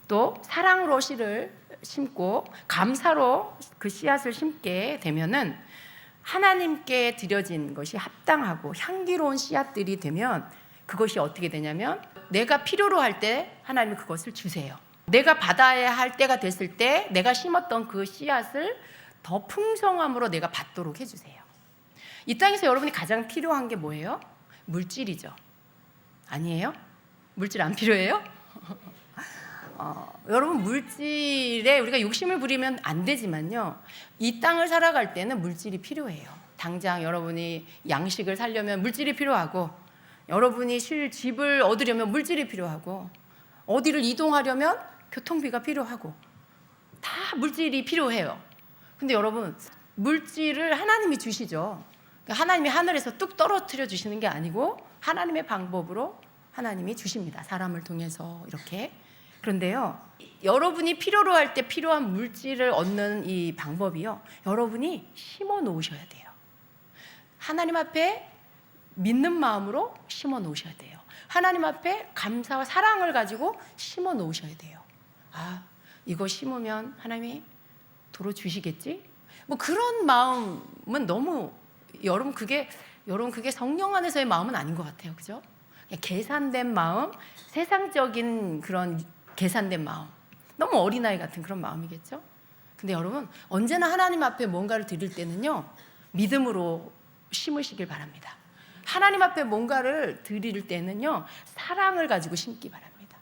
또 사랑으로 씨를 심고 감사로 그 씨앗을 심게 되면은 하나님께 드려진 것이 합당하고 향기로운 씨앗들이 되면 그것이 어떻게 되냐면, 내가 필요로 할 때 하나님이 그것을 주세요. 내가 받아야 할 때가 됐을 때 내가 심었던 그 씨앗을 더 풍성함으로 내가 받도록 해주세요. 이 땅에서 여러분이 가장 필요한 게 뭐예요? 물질이죠. 아니에요? 물질 안 필요해요? 여러분, 물질에 우리가 욕심을 부리면 안 되지만요, 이 땅을 살아갈 때는 물질이 필요해요. 당장 여러분이 양식을 살려면 물질이 필요하고, 여러분이 쉴 집을 얻으려면 물질이 필요하고, 어디를 이동하려면 교통비가 필요하고, 다 물질이 필요해요. 근데 여러분, 물질을 하나님이 주시죠. 하나님이 하늘에서 뚝 떨어뜨려 주시는 게 아니고 하나님의 방법으로 하나님이 주십니다. 사람을 통해서 이렇게. 그런데요, 여러분이 필요로 할 때 필요한 물질을 얻는 이 방법이요, 여러분이 심어 놓으셔야 돼요. 하나님 앞에 믿는 마음으로 심어 놓으셔야 돼요. 하나님 앞에 감사와 사랑을 가지고 심어 놓으셔야 돼요. 아, 이거 심으면 하나님이 도로 주시겠지? 뭐 그런 마음은 너무, 여러분 그게 성령 안에서의 마음은 아닌 것 같아요. 그죠? 계산된 마음, 세상적인 그런 계산된 마음, 너무 어린아이 같은 그런 마음이겠죠? 근데 여러분, 언제나 하나님 앞에 뭔가를 드릴 때는요, 믿음으로 심으시길 바랍니다. 하나님 앞에 뭔가를 드릴 때는요, 사랑을 가지고 심기 바랍니다.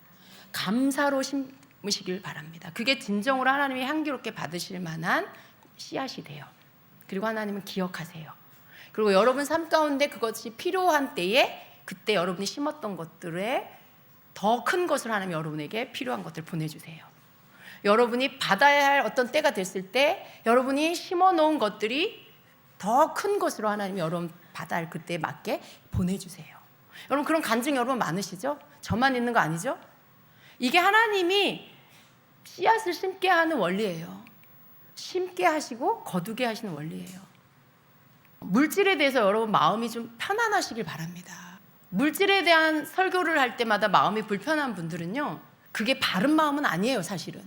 감사로 심으시길 바랍니다. 그게 진정으로 하나님이 향기롭게 받으실 만한 씨앗이 돼요. 그리고 하나님은 기억하세요. 그리고 여러분 삶 가운데 그것이 필요한 때에 그때 여러분이 심었던 것들에 더 큰 것을 하나님이 여러분에게 필요한 것들을 보내주세요. 여러분이 받아야 할 어떤 때가 됐을 때 여러분이 심어놓은 것들이 더 큰 것으로 하나님이 여러분 받아야 할 그때에 맞게 보내주세요. 여러분, 그런 간증 여러분 많으시죠? 저만 있는 거 아니죠? 이게 하나님이 씨앗을 심게 하는 원리예요. 심게 하시고 거두게 하시는 원리예요. 물질에 대해서 여러분 마음이 좀 편안하시길 바랍니다. 물질에 대한 설교를 할 때마다 마음이 불편한 분들은요, 그게 바른 마음은 아니에요. 사실은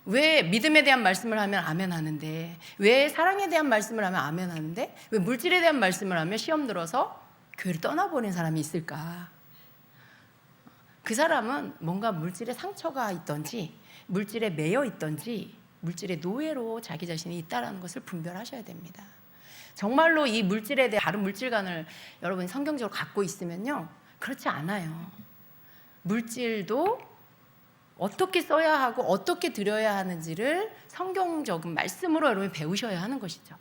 왜 믿음에 대한 말씀을 하면 아멘 하는데, 왜 사랑에 대한 말씀을 하면 아멘 하는데, 왜 물질에 대한 말씀을 하면 시험 들어서 교회를 떠나버린 사람이 있을까? 그 사람은 뭔가 물질에 상처가 있던지, 물질에 매여 있던지, 물질의 노예로 자기 자신이 있다는 것을 분별하셔야 됩니다. 정말로 이 물질에 대한 다른 물질관을 여러분이 성경적으로 갖고 있으면요, 그렇지 않아요. 물질도 어떻게 써야 하고 어떻게 드려야 하는지를 성경적인 말씀으로 여러분이 배우셔야 하는 것이죠.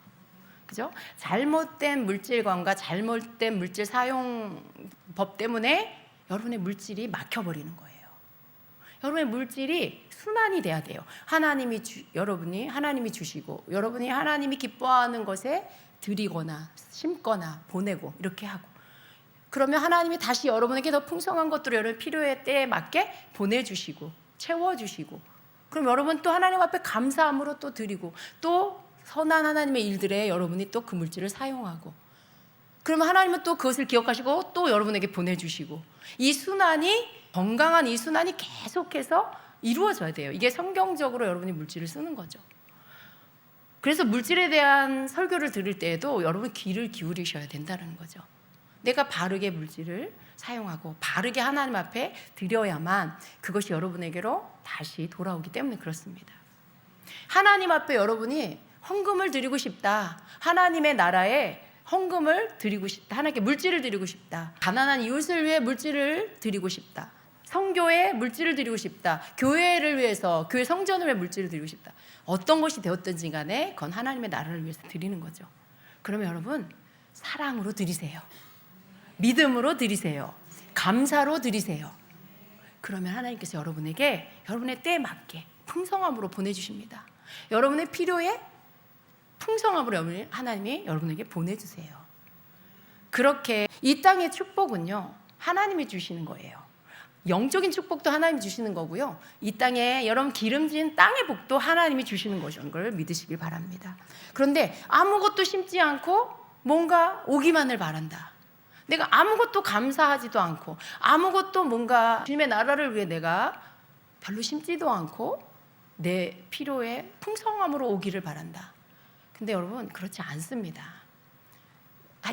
그죠? 잘못된 물질관과 잘못된 물질 사용법 때문에 여러분의 물질이 막혀버리는 거예요. 여러분의 물질이 순환이 돼야 돼요. 여러분이 하나님이 주시고, 여러분이 하나님이 기뻐하는 것에 드리거나 심거나 보내고 이렇게 하고, 그러면 하나님이 다시 여러분에게 더 풍성한 것들을 여러분 필요의 때에 맞게 보내주시고 채워주시고, 그럼 여러분 또 하나님 앞에 감사함으로 또 드리고, 또 선한 하나님의 일들에 여러분이 또 그 물질을 사용하고, 그러면 하나님은 또 그것을 기억하시고 또 여러분에게 보내주시고, 이 순환이, 건강한 이 순환이 계속해서 이루어져야 돼요. 이게 성경적으로 여러분이 물질을 쓰는 거죠. 그래서 물질에 대한 설교를 들을 때에도 여러분 귀를 기울이셔야 된다는 거죠. 내가 바르게 물질을 사용하고 바르게 하나님 앞에 드려야만 그것이 여러분에게로 다시 돌아오기 때문에 그렇습니다. 하나님 앞에 여러분이 헌금을 드리고 싶다, 하나님의 나라에 헌금을 드리고 싶다, 하나님께 물질을 드리고 싶다, 가난한 이웃을 위해 물질을 드리고 싶다, 성교에 물질을 드리고 싶다, 교회를 위해서, 교회 성전을 위해 물질을 드리고 싶다, 어떤 것이 되었든지 간에 그건 하나님의 나라를 위해서 드리는 거죠. 그러면 여러분 사랑으로 드리세요. 믿음으로 드리세요. 감사로 드리세요. 그러면 하나님께서 여러분에게 여러분의 때에 맞게 풍성함으로 보내주십니다. 여러분의 필요에 풍성함으로 하나님이 여러분에게 보내주세요. 그렇게 이 땅의 축복은요, 하나님이 주시는 거예요. 영적인 축복도 하나님이 주시는 거고요, 이 땅에 여러분 기름진 땅의 복도 하나님이 주시는 것인 걸 믿으시길 바랍니다. 그런데 아무것도 심지 않고 뭔가 오기만을 바란다, 내가 아무것도 감사하지도 않고 아무것도 뭔가 주님의 나라를 위해 내가 별로 심지도 않고 내 필요에 풍성함으로 오기를 바란다. 근데 여러분 그렇지 않습니다.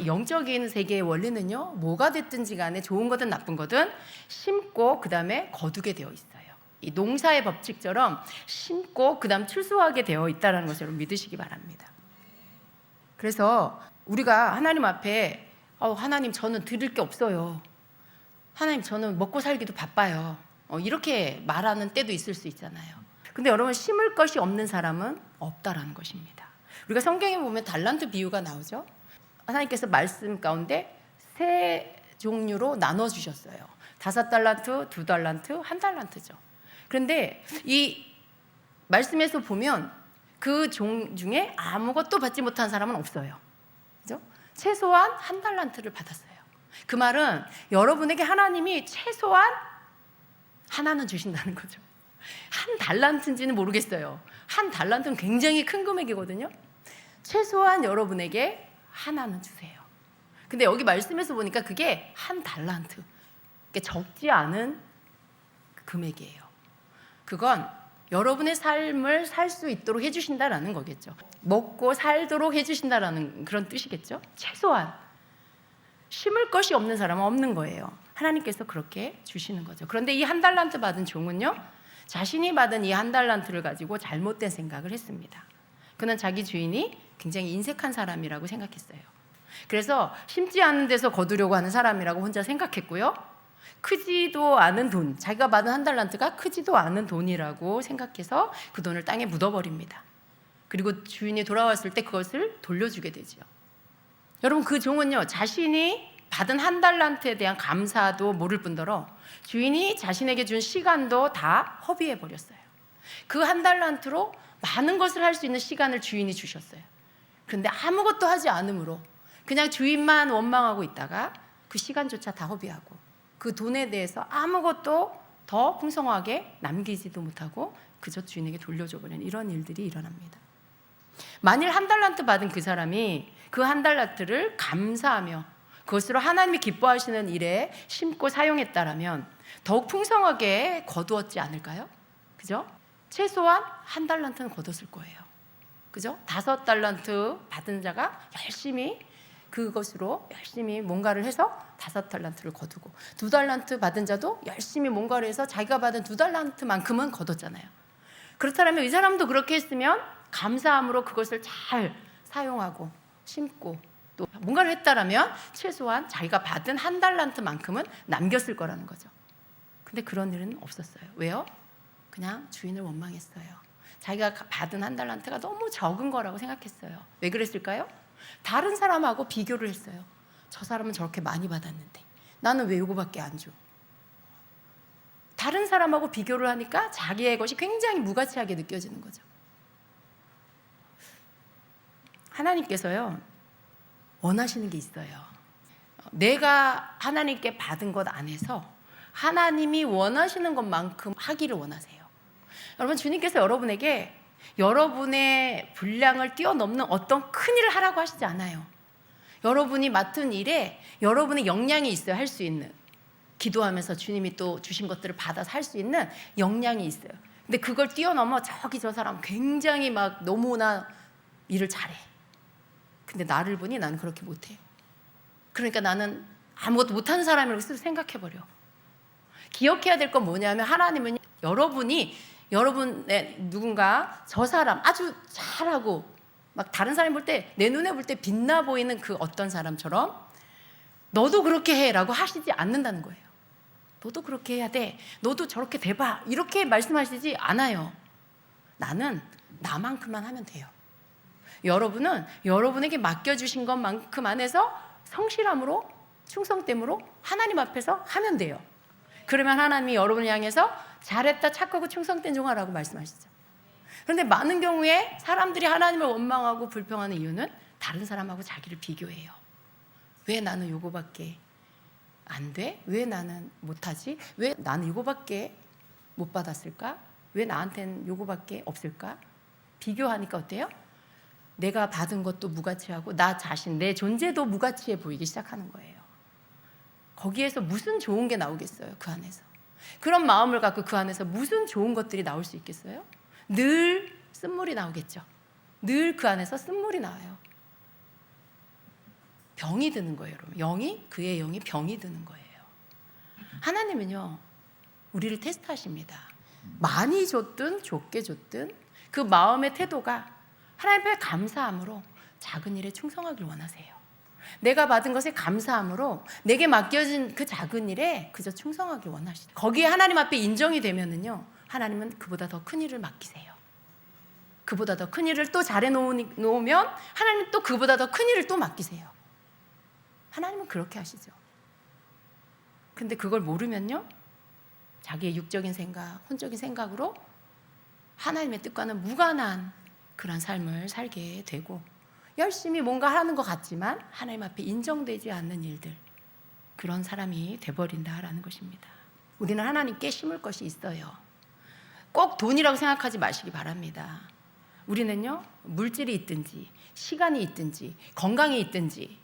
영적인 세계의 원리는요, 뭐가 됐든지 간에 좋은 거든 나쁜 거든 심고 그 다음에 거두게 되어 있어요. 이 농사의 법칙처럼 심고 그 다음 추수하게 되어 있다는 것을 여러분 믿으시기 바랍니다. 그래서 우리가 하나님 앞에 하나님 저는 드릴 게 없어요, 하나님 저는 먹고 살기도 바빠요, 이렇게 말하는 때도 있을 수 있잖아요. 근데 여러분 심을 것이 없는 사람은 없다라는 것입니다. 우리가 성경에 보면 달란트 비유가 나오죠. 하나님께서 말씀 가운데 세 종류로 나눠주셨어요. 5달란트, 2달란트, 1달란트죠. 그런데 이 말씀에서 보면 그 종 중에 아무것도 받지 못한 사람은 없어요. 그죠? 최소한 1달란트를 받았어요. 그 말은 여러분에게 하나님이 최소한 하나는 주신다는 거죠. 1달란트인지는 모르겠어요. 1달란트는 굉장히 큰 금액이거든요. 최소한 여러분에게 하나는 주세요. 근데 여기 말씀에서 보니까 그게 1달란트, 적지 않은 금액이에요. 그건 여러분의 삶을 살 수 있도록 해주신다라는 거겠죠. 먹고 살도록 해주신다라는 그런 뜻이겠죠. 최소한 심을 것이 없는 사람은 없는 거예요. 하나님께서 그렇게 주시는 거죠. 그런데 이 1달란트 받은 종은요, 자신이 받은 이 1달란트를 가지고 잘못된 생각을 했습니다. 그는 자기 주인이 굉장히 인색한 사람이라고 생각했어요. 그래서 심지 않은 데서 거두려고 하는 사람이라고 혼자 생각했고요, 크지도 않은 돈, 자기가 받은 1달란트가 크지도 않은 돈이라고 생각해서 그 돈을 땅에 묻어버립니다. 그리고 주인이 돌아왔을 때 그것을 돌려주게 되죠. 여러분 그 종은요, 자신이 받은 1달란트에 대한 감사도 모를 뿐더러 주인이 자신에게 준 시간도 다 허비해버렸어요. 그 1달란트로 많은 것을 할 수 있는 시간을 주인이 주셨어요. 그런데 아무것도 하지 않으므로 그냥 주인만 원망하고 있다가 그 시간조차 다 허비하고 그 돈에 대해서 아무것도 더 풍성하게 남기지도 못하고 그저 주인에게 돌려줘버리는 이런 일들이 일어납니다. 만일 1달란트 받은 그 사람이 그 1달란트를 감사하며 그것으로 하나님이 기뻐하시는 일에 심고 사용했다라면 더욱 풍성하게 거두었지 않을까요? 그죠? 최소한 1달란트는 거뒀을 거예요. 그죠? 5달란트 받은 자가 열심히 그것으로 열심히 뭔가를 해서 5달란트를 거두고, 2달란트 받은 자도 열심히 뭔가를 해서 자기가 받은 2달란트만큼은 거뒀잖아요. 그렇다면 이 사람도 그렇게 했으면 감사함으로 그것을 잘 사용하고 심고 또 뭔가를 했다라면 최소한 자기가 받은 1달란트만큼은 남겼을 거라는 거죠. 근데 그런 일은 없었어요. 왜요? 그냥 주인을 원망했어요. 자기가 받은 1달란트가 너무 적은 거라고 생각했어요. 왜 그랬을까요? 다른 사람하고 비교를 했어요. 저 사람은 저렇게 많이 받았는데 나는 왜 이거밖에 안 줘? 다른 사람하고 비교를 하니까 자기의 것이 굉장히 무가치하게 느껴지는 거죠. 하나님께서요, 원하시는 게 있어요. 내가 하나님께 받은 것 안에서 하나님이 원하시는 것만큼 하기를 원하세요. 여러분, 주님께서 여러분에게 여러분의 분량을 뛰어넘는 어떤 큰 일을 하라고 하시지 않아요. 여러분이 맡은 일에 여러분의 역량이 있어야 할 수 있는, 기도하면서 주님이 또 주신 것들을 받아서 할 수 있는 역량이 있어요. 근데 그걸 뛰어넘어 저기 저 사람 굉장히 막 너무나 일을 잘해. 근데 나를 보니 나는 그렇게 못해. 그러니까 나는 아무것도 못하는 사람이라고 생각해버려. 기억해야 될 건 뭐냐면, 하나님은 여러분의 누군가 저 사람 아주 잘하고 막 다른 사람이 볼 때, 내 눈에 볼 때 빛나 보이는 그 어떤 사람처럼 너도 그렇게 해라고 하시지 않는다는 거예요. 너도 그렇게 해야 돼. 너도 저렇게 돼봐. 이렇게 말씀하시지 않아요. 나는 나만큼만 하면 돼요. 여러분은 여러분에게 맡겨주신 것만큼 안에서 성실함으로, 충성됨으로 하나님 앞에서 하면 돼요. 그러면 하나님이 여러분을 향해서 잘했다, 착하고 충성된 종아라고 말씀하시죠. 그런데 많은 경우에 사람들이 하나님을 원망하고 불평하는 이유는 다른 사람하고 자기를 비교해요. 왜 나는 요거밖에 안 돼? 왜 나는 못하지? 왜 나는 요거밖에 못 받았을까? 왜 나한테는 요거밖에 없을까? 비교하니까 어때요? 내가 받은 것도 무가치하고 나 자신, 내 존재도 무가치해 보이기 시작하는 거예요. 거기에서 무슨 좋은 게 나오겠어요? 그 안에서. 그런 마음을 갖고 그 안에서 무슨 좋은 것들이 나올 수 있겠어요? 늘 쓴물이 나오겠죠. 늘 그 안에서 쓴물이 나와요. 병이 드는 거예요, 여러분. 그의 영이 병이 드는 거예요. 하나님은요, 우리를 테스트하십니다. 많이 줬든 적게 줬든 그 마음의 태도가 하나님 앞에 감사함으로 작은 일에 충성하길 원하세요. 내가 받은 것에 감사함으로 내게 맡겨진 그 작은 일에 그저 충성하길 원하시죠. 거기에 하나님 앞에 인정이 되면은요, 하나님은 그보다 더 큰 일을 맡기세요. 그보다 더 큰 일을 또 잘해 놓으면 하나님은 또 그보다 더 큰 일을 또 맡기세요. 하나님은 그렇게 하시죠. 근데 그걸 모르면요, 자기의 육적인 생각, 혼적인 생각으로 하나님의 뜻과는 무관한 그런 삶을 살게 되고, 열심히 뭔가 하는 것 같지만 하나님 앞에 인정되지 않는 일들, 그런 사람이 돼버린다라는 것입니다. 우리는 하나님께 심을 것이 있어요. 꼭 돈이라고 생각하지 마시기 바랍니다. 우리는요, 물질이 있든지 시간이 있든지 건강이 있든지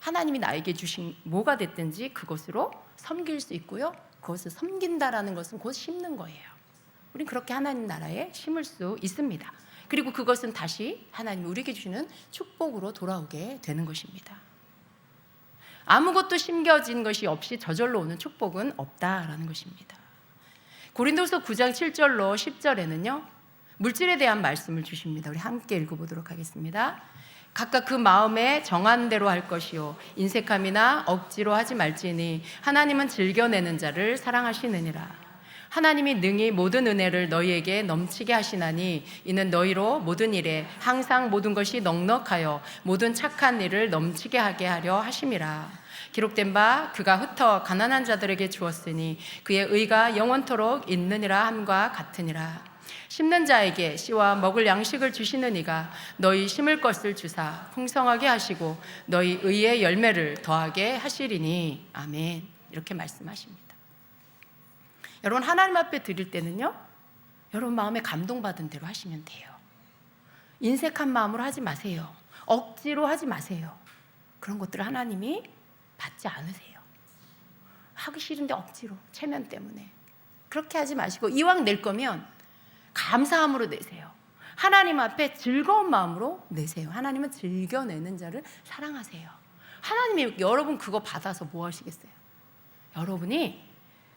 하나님이 나에게 주신 뭐가 됐든지 그것으로 섬길 수 있고요, 그것을 섬긴다라는 것은 곧 심는 거예요. 우린 그렇게 하나님 나라에 심을 수 있습니다. 그리고 그것은 다시 하나님이 우리에게 주시는 축복으로 돌아오게 되는 것입니다. 아무것도 심겨진 것이 없이 저절로 오는 축복은 없다라는 것입니다. 고린도서 9장 7절로 10절에는요, 물질에 대한 말씀을 주십니다. 우리 함께 읽어보도록 하겠습니다. 각각 그 마음에 정한 대로 할 것이요 인색함이나 억지로 하지 말지니 하나님은 즐겨내는 자를 사랑하시느니라. 하나님이 능히 모든 은혜를 너희에게 넘치게 하시나니 이는 너희로 모든 일에 항상 모든 것이 넉넉하여 모든 착한 일을 넘치게 하게 하려 하심이라. 기록된 바 그가 흩어 가난한 자들에게 주었으니 그의 의가 영원토록 있느니라 함과 같으니라. 심는 자에게 씨와 먹을 양식을 주시는 이가 너희 심을 것을 주사 풍성하게 하시고 너희 의의 열매를 더하게 하시리니. 아멘. 이렇게 말씀하십니다. 여러분, 하나님 앞에 드릴 때는요, 여러분 마음에 감동받은 대로 하시면 돼요. 인색한 마음으로 하지 마세요. 억지로 하지 마세요. 그런 것들을 하나님이 받지 않으세요. 하기 싫은데 억지로, 체면 때문에 그렇게 하지 마시고, 이왕 낼 거면 감사함으로 내세요. 하나님 앞에 즐거운 마음으로 내세요. 하나님은 즐겨내는 자를 사랑하세요. 하나님이 여러분 그거 받아서 뭐 하시겠어요? 여러분이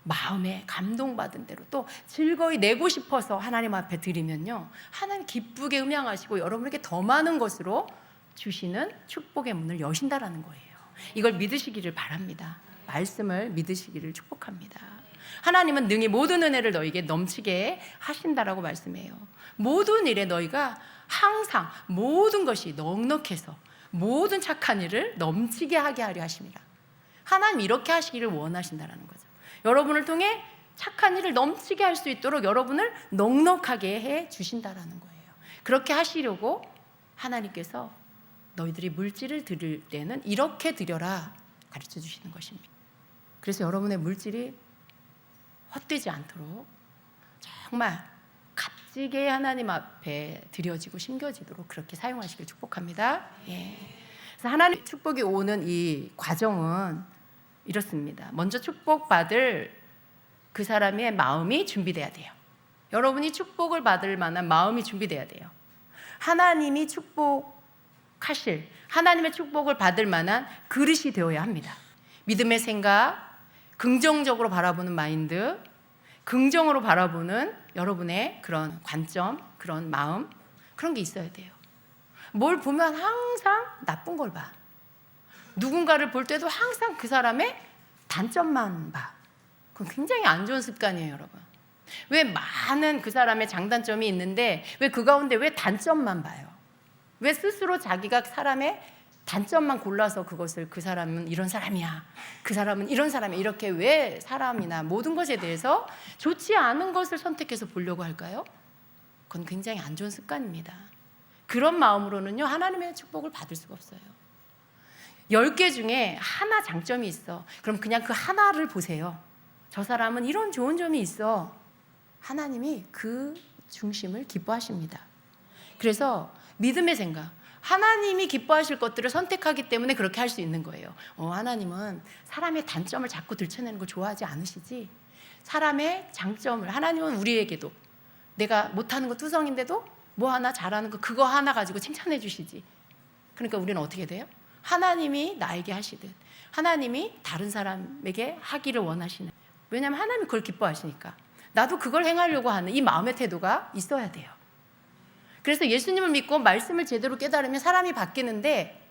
마음에 감동받은 대로 또 즐거이 내고 싶어서 하나님 앞에 드리면요, 하나님 기쁘게 음양하시고 여러분에게 더 많은 것으로 주시는 축복의 문을 여신다라는 거예요. 이걸 믿으시기를 바랍니다. 말씀을 믿으시기를 축복합니다. 하나님은 능히 모든 은혜를 너에게 넘치게 하신다라고 말씀해요. 모든 일에 너희가 항상 모든 것이 넉넉해서 모든 착한 일을 넘치게 하게 하려 하십니다. 하나님 이렇게 하시기를 원하신다라는 거죠. 여러분을 통해 착한 일을 넘치게 할 수 있도록 여러분을 넉넉하게 해 주신다라는 거예요. 그렇게 하시려고 하나님께서 너희들이 물질을 드릴 때는 이렇게 드려라 가르쳐 주시는 것입니다. 그래서 여러분의 물질이 헛되지 않도록 정말 값지게 하나님 앞에 드려지고 심겨지도록 그렇게 사용하시길 축복합니다. 예. 그래서 하나님 축복이 오는 이 과정은 이렇습니다. 먼저 축복받을 그 사람의 마음이 준비돼야 돼요. 여러분이 축복을 받을 만한 마음이 준비돼야 돼요. 하나님이 축복하실, 하나님의 축복을 받을 만한 그릇이 되어야 합니다. 믿음의 생각, 긍정적으로 바라보는 마인드, 긍정으로 바라보는 여러분의 그런 관점, 그런 마음, 그런 게 있어야 돼요. 뭘 보면 항상 나쁜 걸 봐. 누군가를 볼 때도 항상 그 사람의 단점만 봐. 그건 굉장히 안 좋은 습관이에요, 여러분. 왜 많은 그 사람의 장단점이 있는데 왜 그 가운데 왜 단점만 봐요? 왜 스스로 자기가 사람의 단점만 골라서 그것을 그 사람은 이런 사람이야, 그 사람은 이런 사람이야, 이렇게 왜 사람이나 모든 것에 대해서 좋지 않은 것을 선택해서 보려고 할까요? 그건 굉장히 안 좋은 습관입니다. 그런 마음으로는요, 하나님의 축복을 받을 수가 없어요. 10개 중에 하나 장점이 있어. 그럼 그냥 그 하나를 보세요. 저 사람은 이런 좋은 점이 있어. 하나님이 그 중심을 기뻐하십니다. 그래서 믿음의 생각, 하나님이 기뻐하실 것들을 선택하기 때문에 그렇게 할 수 있는 거예요. 하나님은 사람의 단점을 자꾸 들춰내는 걸 좋아하지 않으시지, 사람의 장점을, 하나님은 우리에게도 내가 못하는 거 투성인데도 뭐 하나 잘하는 거 그거 하나 가지고 칭찬해 주시지. 그러니까 우리는 어떻게 돼요? 하나님이 나에게 하시듯 하나님이 다른 사람에게 하기를 원하시는, 왜냐하면 하나님이 그걸 기뻐하시니까 나도 그걸 행하려고 하는 이 마음의 태도가 있어야 돼요. 그래서 예수님을 믿고 말씀을 제대로 깨달으면 사람이 바뀌는데,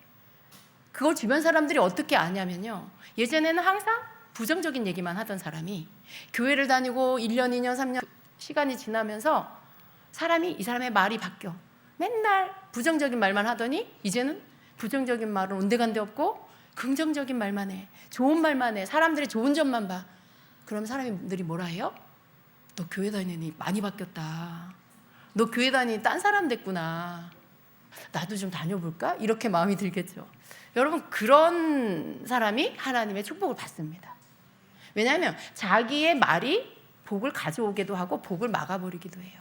그걸 주변 사람들이 어떻게 아냐면요, 예전에는 항상 부정적인 얘기만 하던 사람이 교회를 다니고 1년, 2년, 3년 시간이 지나면서 사람이, 이 사람의 말이 바뀌어. 맨날 부정적인 말만 하더니 이제는 부정적인 말은 온데간데 없고 긍정적인 말만 해, 좋은 말만 해, 사람들의 좋은 점만 봐. 그럼 사람들이 뭐라 해요? 너 교회 다니니 많이 바뀌었다, 너 교회 다니니 딴 사람 됐구나, 나도 좀 다녀볼까? 이렇게 마음이 들겠죠. 여러분, 그런 사람이 하나님의 축복을 받습니다. 왜냐하면 자기의 말이 복을 가져오기도 하고 복을 막아버리기도 해요.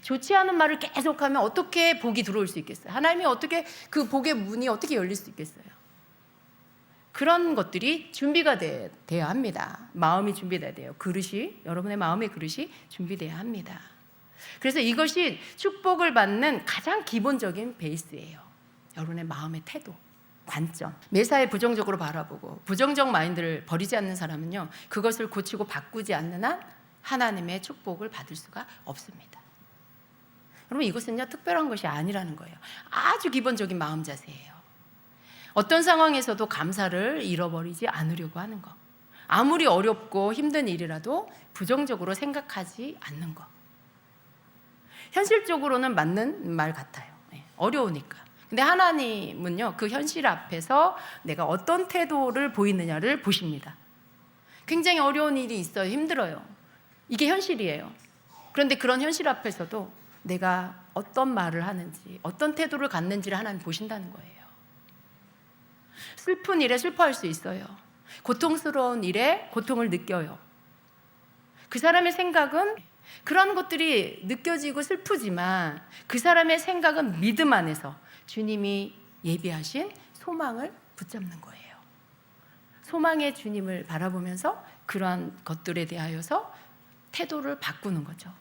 좋지 않은 말을 계속하면 어떻게 복이 들어올 수 있겠어요? 하나님이 어떻게, 그 복의 문이 어떻게 열릴 수 있겠어요? 그런 것들이 준비가 돼야 합니다. 마음이 준비돼야 돼요. 그릇이, 여러분의 마음의 그릇이 준비돼야 합니다. 그래서 이것이 축복을 받는 가장 기본적인 베이스예요. 여러분의 마음의 태도, 관점. 매사에 부정적으로 바라보고 부정적 마인드를 버리지 않는 사람은요, 그것을 고치고 바꾸지 않는 한 하나님의 축복을 받을 수가 없습니다. 여러분, 이것은요 특별한 것이 아니라는 거예요. 아주 기본적인 마음 자세예요. 어떤 상황에서도 감사를 잃어버리지 않으려고 하는 것, 아무리 어렵고 힘든 일이라도 부정적으로 생각하지 않는 것. 현실적으로는 맞는 말 같아요. 어려우니까. 근데 하나님은요, 그 현실 앞에서 내가 어떤 태도를 보이느냐를 보십니다. 굉장히 어려운 일이 있어요. 힘들어요. 이게 현실이에요. 그런데 그런 현실 앞에서도 내가 어떤 말을 하는지, 어떤 태도를 갖는지를 하나님 보신다는 거예요. 슬픈 일에 슬퍼할 수 있어요. 고통스러운 일에 고통을 느껴요. 그 사람의 생각은 그런 것들이 느껴지고 슬프지만 그 사람의 생각은 믿음 안에서 주님이 예비하신 소망을 붙잡는 거예요. 소망의 주님을 바라보면서 그러한 것들에 대하여서 태도를 바꾸는 거죠.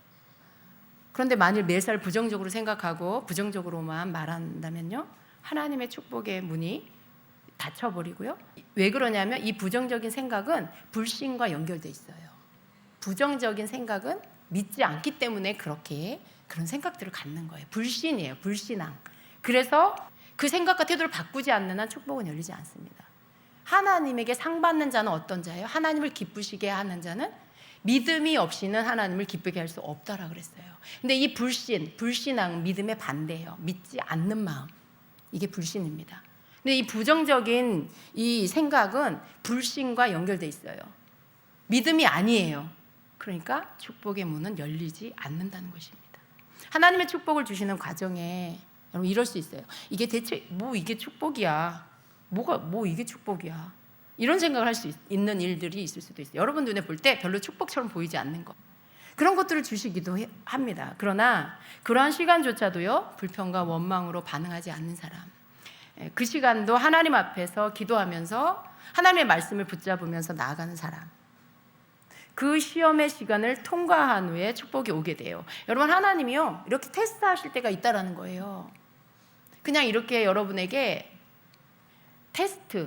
그런데 만일 매사를 부정적으로 생각하고 부정적으로만 말한다면요, 하나님의 축복의 문이 닫혀버리고요. 왜 그러냐면 이 부정적인 생각은 불신과 연결돼 있어요. 부정적인 생각은 믿지 않기 때문에 그런 생각들을 갖는 거예요. 불신이에요. 불신앙. 그래서 그 생각과 태도를 바꾸지 않는 한 축복은 열리지 않습니다. 하나님에게 상 받는 자는 어떤 자예요? 하나님을 기쁘시게 하는 자는 믿음이 없이는 하나님을 기쁘게 할 수 없다라 그랬어요. 근데 이 불신앙, 믿음의 반대예요. 믿지 않는 마음. 이게 불신입니다. 근데 이 부정적인 이 생각은 불신과 연결돼 있어요. 믿음이 아니에요. 그러니까 축복의 문은 열리지 않는다는 것입니다. 하나님의 축복을 주시는 과정에 여러분 이럴 수 있어요. 이게 대체 이게 축복이야. 이게 축복이야. 이런 생각을 할 수 있는 일들이 있을 수도 있어요. 여러분 눈에 볼 때 별로 축복처럼 보이지 않는 것. 그런 것들을 주시기도 합니다. 그러나 그러한 시간조차도요, 불평과 원망으로 반응하지 않는 사람. 그 시간도 하나님 앞에서 기도하면서 하나님의 말씀을 붙잡으면서 나아가는 사람. 그 시험의 시간을 통과한 후에 축복이 오게 돼요. 여러분, 하나님이요, 이렇게 테스트하실 때가 있다라는 거예요. 그냥 이렇게 여러분에게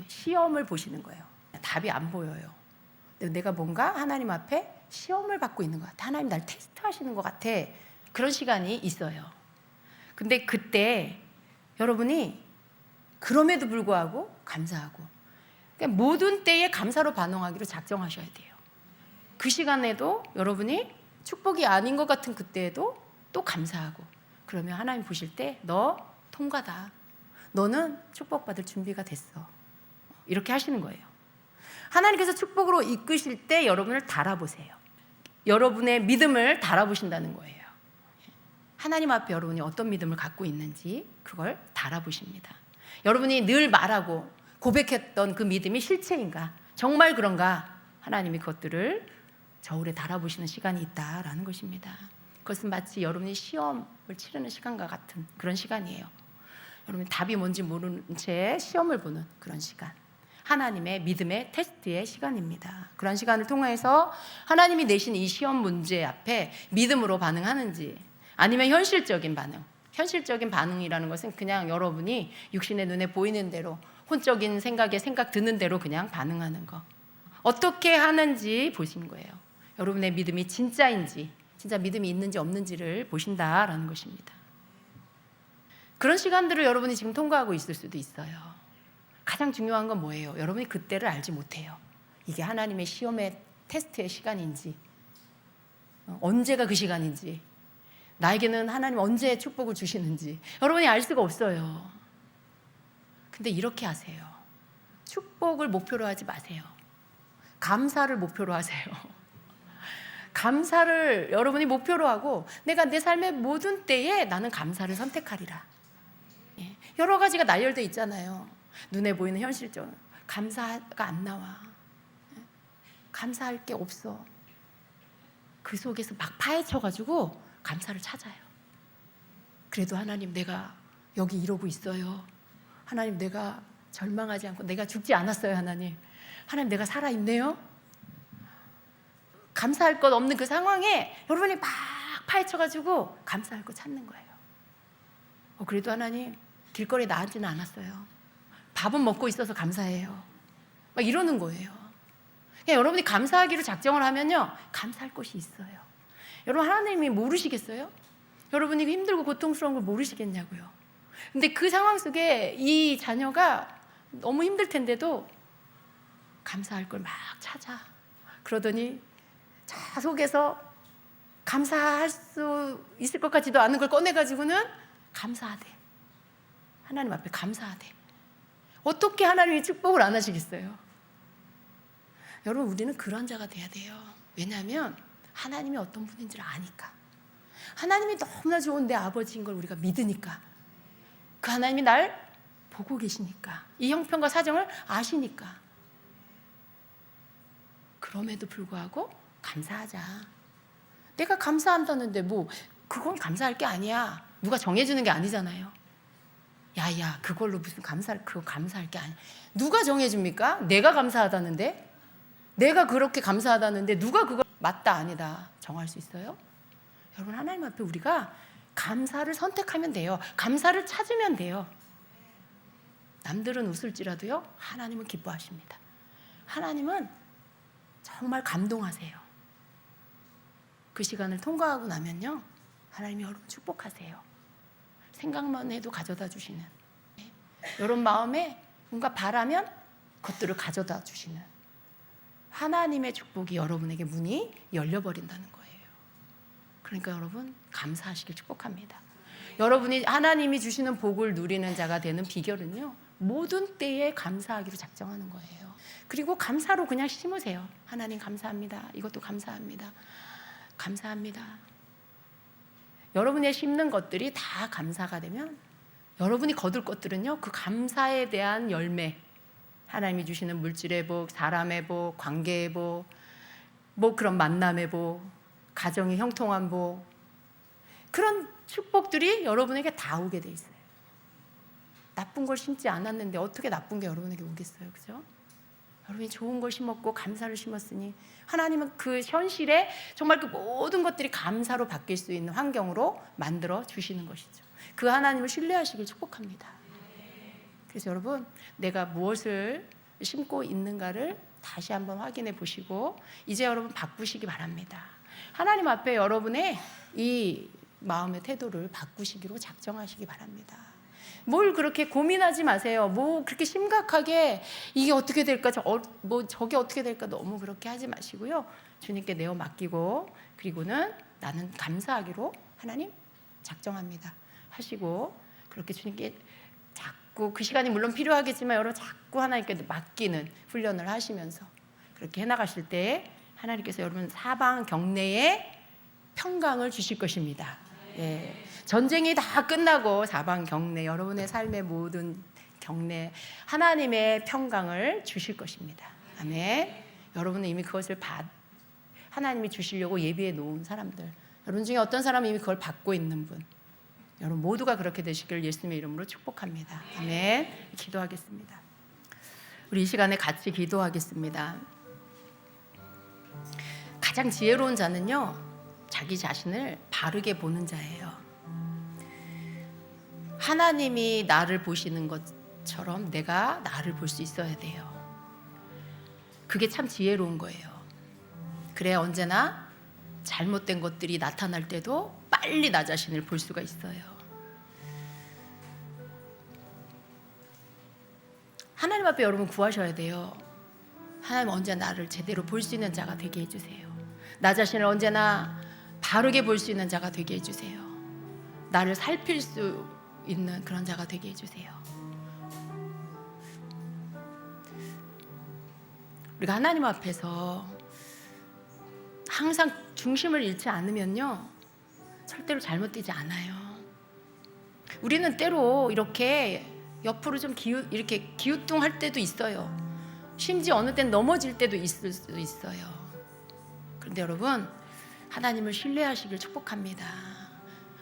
시험을 보시는 거예요. 답이 안 보여요. 내가 뭔가 하나님 앞에 시험을 받고 있는 것 같아. 하나님 날 테스트하시는 것 같아. 그런 시간이 있어요. 근데 그때 여러분이 그럼에도 불구하고 감사하고, 그러니까 모든 때에 감사로 반응하기로 작정하셔야 돼요. 그 시간에도 여러분이 축복이 아닌 것 같은 그때에도 또 감사하고, 그러면 하나님 보실 때 너 통과다. 너는 축복받을 준비가 됐어. 이렇게 하시는 거예요. 하나님께서 축복으로 이끄실 때 여러분을 달아보세요. 여러분의 믿음을 달아보신다는 거예요. 하나님 앞에 여러분이 어떤 믿음을 갖고 있는지 그걸 달아보십니다. 여러분이 늘 말하고 고백했던 그 믿음이 실체인가? 정말 그런가? 하나님이 그것들을 저울에 달아보시는 시간이 있다라는 것입니다. 그것은 마치 여러분이 시험을 치르는 시간과 같은 그런 시간이에요. 여러분 답이 뭔지 모르는 채 시험을 보는 그런 시간. 하나님의 믿음의 테스트의 시간입니다. 그런 시간을 통해서 하나님이 내신 이 시험 문제 앞에 믿음으로 반응하는지, 아니면 현실적인 반응이라는 것은 그냥 여러분이 육신의 눈에 보이는 대로, 혼적인 생각 드는 대로 그냥 반응하는 거. 어떻게 하는지 보신 거예요. 여러분의 믿음이 진짜인지, 진짜 믿음이 있는지 없는지를 보신다라는 것입니다. 그런 시간들을 여러분이 지금 통과하고 있을 수도 있어요. 가장 중요한 건 뭐예요? 여러분이 그때를 알지 못해요. 이게 하나님의 시험의 테스트의 시간인지, 언제가 그 시간인지, 나에게는 하나님 언제 축복을 주시는지 여러분이 알 수가 없어요. 근데 이렇게 하세요. 축복을 목표로 하지 마세요. 감사를 목표로 하세요. 감사를 여러분이 목표로 하고, 내가 내 삶의 모든 때에 나는 감사를 선택하리라. 여러 가지가 나열되어 있잖아요. 눈에 보이는 현실적 감사가 안 나와. 감사할 게 없어. 그 속에서 막 파헤쳐가지고 감사를 찾아요. 그래도 하나님, 내가 여기 이러고 있어요. 하나님, 내가 절망하지 않고 내가 죽지 않았어요. 하나님, 내가 살아있네요. 감사할 것 없는 그 상황에 여러분이 막 파헤쳐가지고 감사할 거 찾는 거예요. 그래도 하나님, 길거리에 나앉지는 않았어요. 밥은 먹고 있어서 감사해요. 막 이러는 거예요. 그냥 여러분이 감사하기로 작정을 하면요, 감사할 것이 있어요. 여러분, 하나님이 모르시겠어요? 여러분이 힘들고 고통스러운 걸 모르시겠냐고요. 근데 그 상황 속에 이 자녀가 너무 힘들 텐데도 감사할 걸 막 찾아. 그러더니 자 속에서 감사할 수 있을 것 같지도 않은 걸 꺼내가지고는 감사하대. 하나님 앞에 감사하대. 어떻게 하나님이 축복을 안 하시겠어요? 여러분, 우리는 그런 자가 돼야 돼요. 왜냐하면 하나님이 어떤 분인지를 아니까. 하나님이 너무나 좋은 내 아버지인 걸 우리가 믿으니까. 그 하나님이 날 보고 계시니까. 이 형편과 사정을 아시니까. 그럼에도 불구하고 감사하자. 내가 감사한다는데 그건 감사할 게 아니야. 누가 정해주는 게 아니잖아요. 야야, 그걸로 무슨 그거 감사할 게 아니야. 누가 정해줍니까? 내가 감사하다는데, 내가 그렇게 감사하다는데 누가 그걸 맞다 아니다 정할 수 있어요? 여러분, 하나님 앞에 우리가 감사를 선택하면 돼요. 감사를 찾으면 돼요. 남들은 웃을지라도요, 하나님은 기뻐하십니다. 하나님은 정말 감동하세요. 그 시간을 통과하고 나면요, 하나님이 여러분 축복하세요. 생각만 해도 가져다 주시는, 여러분 마음에 뭔가 바라면 그것들을 가져다 주시는 하나님의 축복이 여러분에게 문이 열려버린다는 거예요. 그러니까 여러분, 감사하시길 축복합니다. 여러분이 하나님이 주시는 복을 누리는 자가 되는 비결은요, 모든 때에 감사하기로 작정하는 거예요. 그리고 감사로 그냥 심으세요. 하나님 감사합니다. 이것도 감사합니다. 감사합니다. 여러분이 심는 것들이 다 감사가 되면 여러분이 거둘 것들은요, 그 감사에 대한 열매, 하나님이 주시는 물질의 복, 사람의 복, 관계의 복, 뭐 그런 만남의 복, 가정의 형통한 복, 그런 축복들이 여러분에게 다 오게 돼 있어요. 나쁜 걸 심지 않았는데 어떻게 나쁜 게 여러분에게 오겠어요, 그죠? 여러분이 좋은 걸 심었고 감사를 심었으니 하나님은 그 현실에 정말 그 모든 것들이 감사로 바뀔 수 있는 환경으로 만들어 주시는 것이죠. 그 하나님을 신뢰하시길 축복합니다. 그래서 여러분, 내가 무엇을 심고 있는가를 다시 한번 확인해 보시고 이제 여러분 바꾸시기 바랍니다. 하나님 앞에 여러분의 이 마음의 태도를 바꾸시기로 작정하시기 바랍니다. 뭘 그렇게 고민하지 마세요. 뭐 그렇게 심각하게 이게 어떻게 될까, 저게 어떻게 될까 너무 그렇게 하지 마시고요. 주님께 내어 맡기고, 그리고는 나는 감사하기로 하나님 작정합니다 하시고, 그렇게 주님께 자꾸, 그 시간이 물론 필요하겠지만 여러분 자꾸 하나님께 맡기는 훈련을 하시면서 그렇게 해나가실 때 하나님께서 여러분 사방 경내에 평강을 주실 것입니다. 예. 전쟁이 다 끝나고 사방 경내, 여러분의 삶의 모든 경내 하나님의 평강을 주실 것입니다. 아멘. 여러분은 이미 그것을 하나님이 주시려고 예비해 놓은 사람들, 여러분 중에 어떤 사람이 이미 그걸 받고 있는 분, 여러분 모두가 그렇게 되시기를 예수님의 이름으로 축복합니다. 아멘. 기도하겠습니다. 우리 이 시간에 같이 기도하겠습니다. 가장 지혜로운 자는요, 자기 자신을 바르게 보는 자예요. 하나님이 나를 보시는 것처럼 내가 나를 볼 수 있어야 돼요. 그게 참 지혜로운 거예요. 그래야 언제나 잘못된 것들이 나타날 때도 빨리 나 자신을 볼 수가 있어요. 하나님 앞에 여러분 구하셔야 돼요. 하나님, 언제나 나를 제대로 볼 수 있는 자가 되게 해주세요. 나 자신을 언제나 바르게 볼 수 있는 자가 되게 해주세요. 나를 살필 수 있는 그런 자가 되게 해주세요. 우리가 하나님 앞에서 항상 중심을 잃지 않으면요, 절대로 잘못되지 않아요. 우리는 때로 이렇게 옆으로 좀 이렇게 기우뚱할 때도 있어요. 심지어 어느 땐 넘어질 때도 있을 수 있어요. 그런데 여러분, 하나님을 신뢰하시길 축복합니다.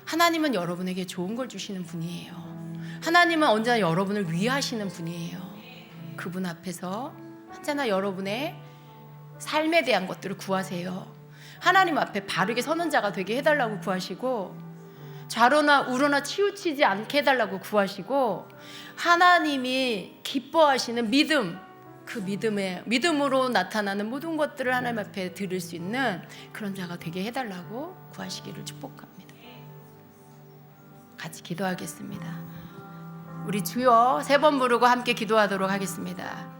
하나님은 여러분에게 좋은 걸 주시는 분이에요. 하나님은 언제나 여러분을 위하시는 분이에요. 그분 앞에서 언제나 여러분의 삶에 대한 것들을 구하세요. 하나님 앞에 바르게 서는 자가 되게 해달라고 구하시고, 좌로나 우로나 치우치지 않게 해달라고 구하시고, 하나님이 기뻐하시는 믿음, 그 믿음으로 나타나는 모든 것들을 하나님 앞에 드릴 수 있는 그런 자가 되게 해달라고 구하시기를 축복합니다. 같이 기도하겠습니다. 우리 주여 3번 부르고 함께 기도하도록 하겠습니다.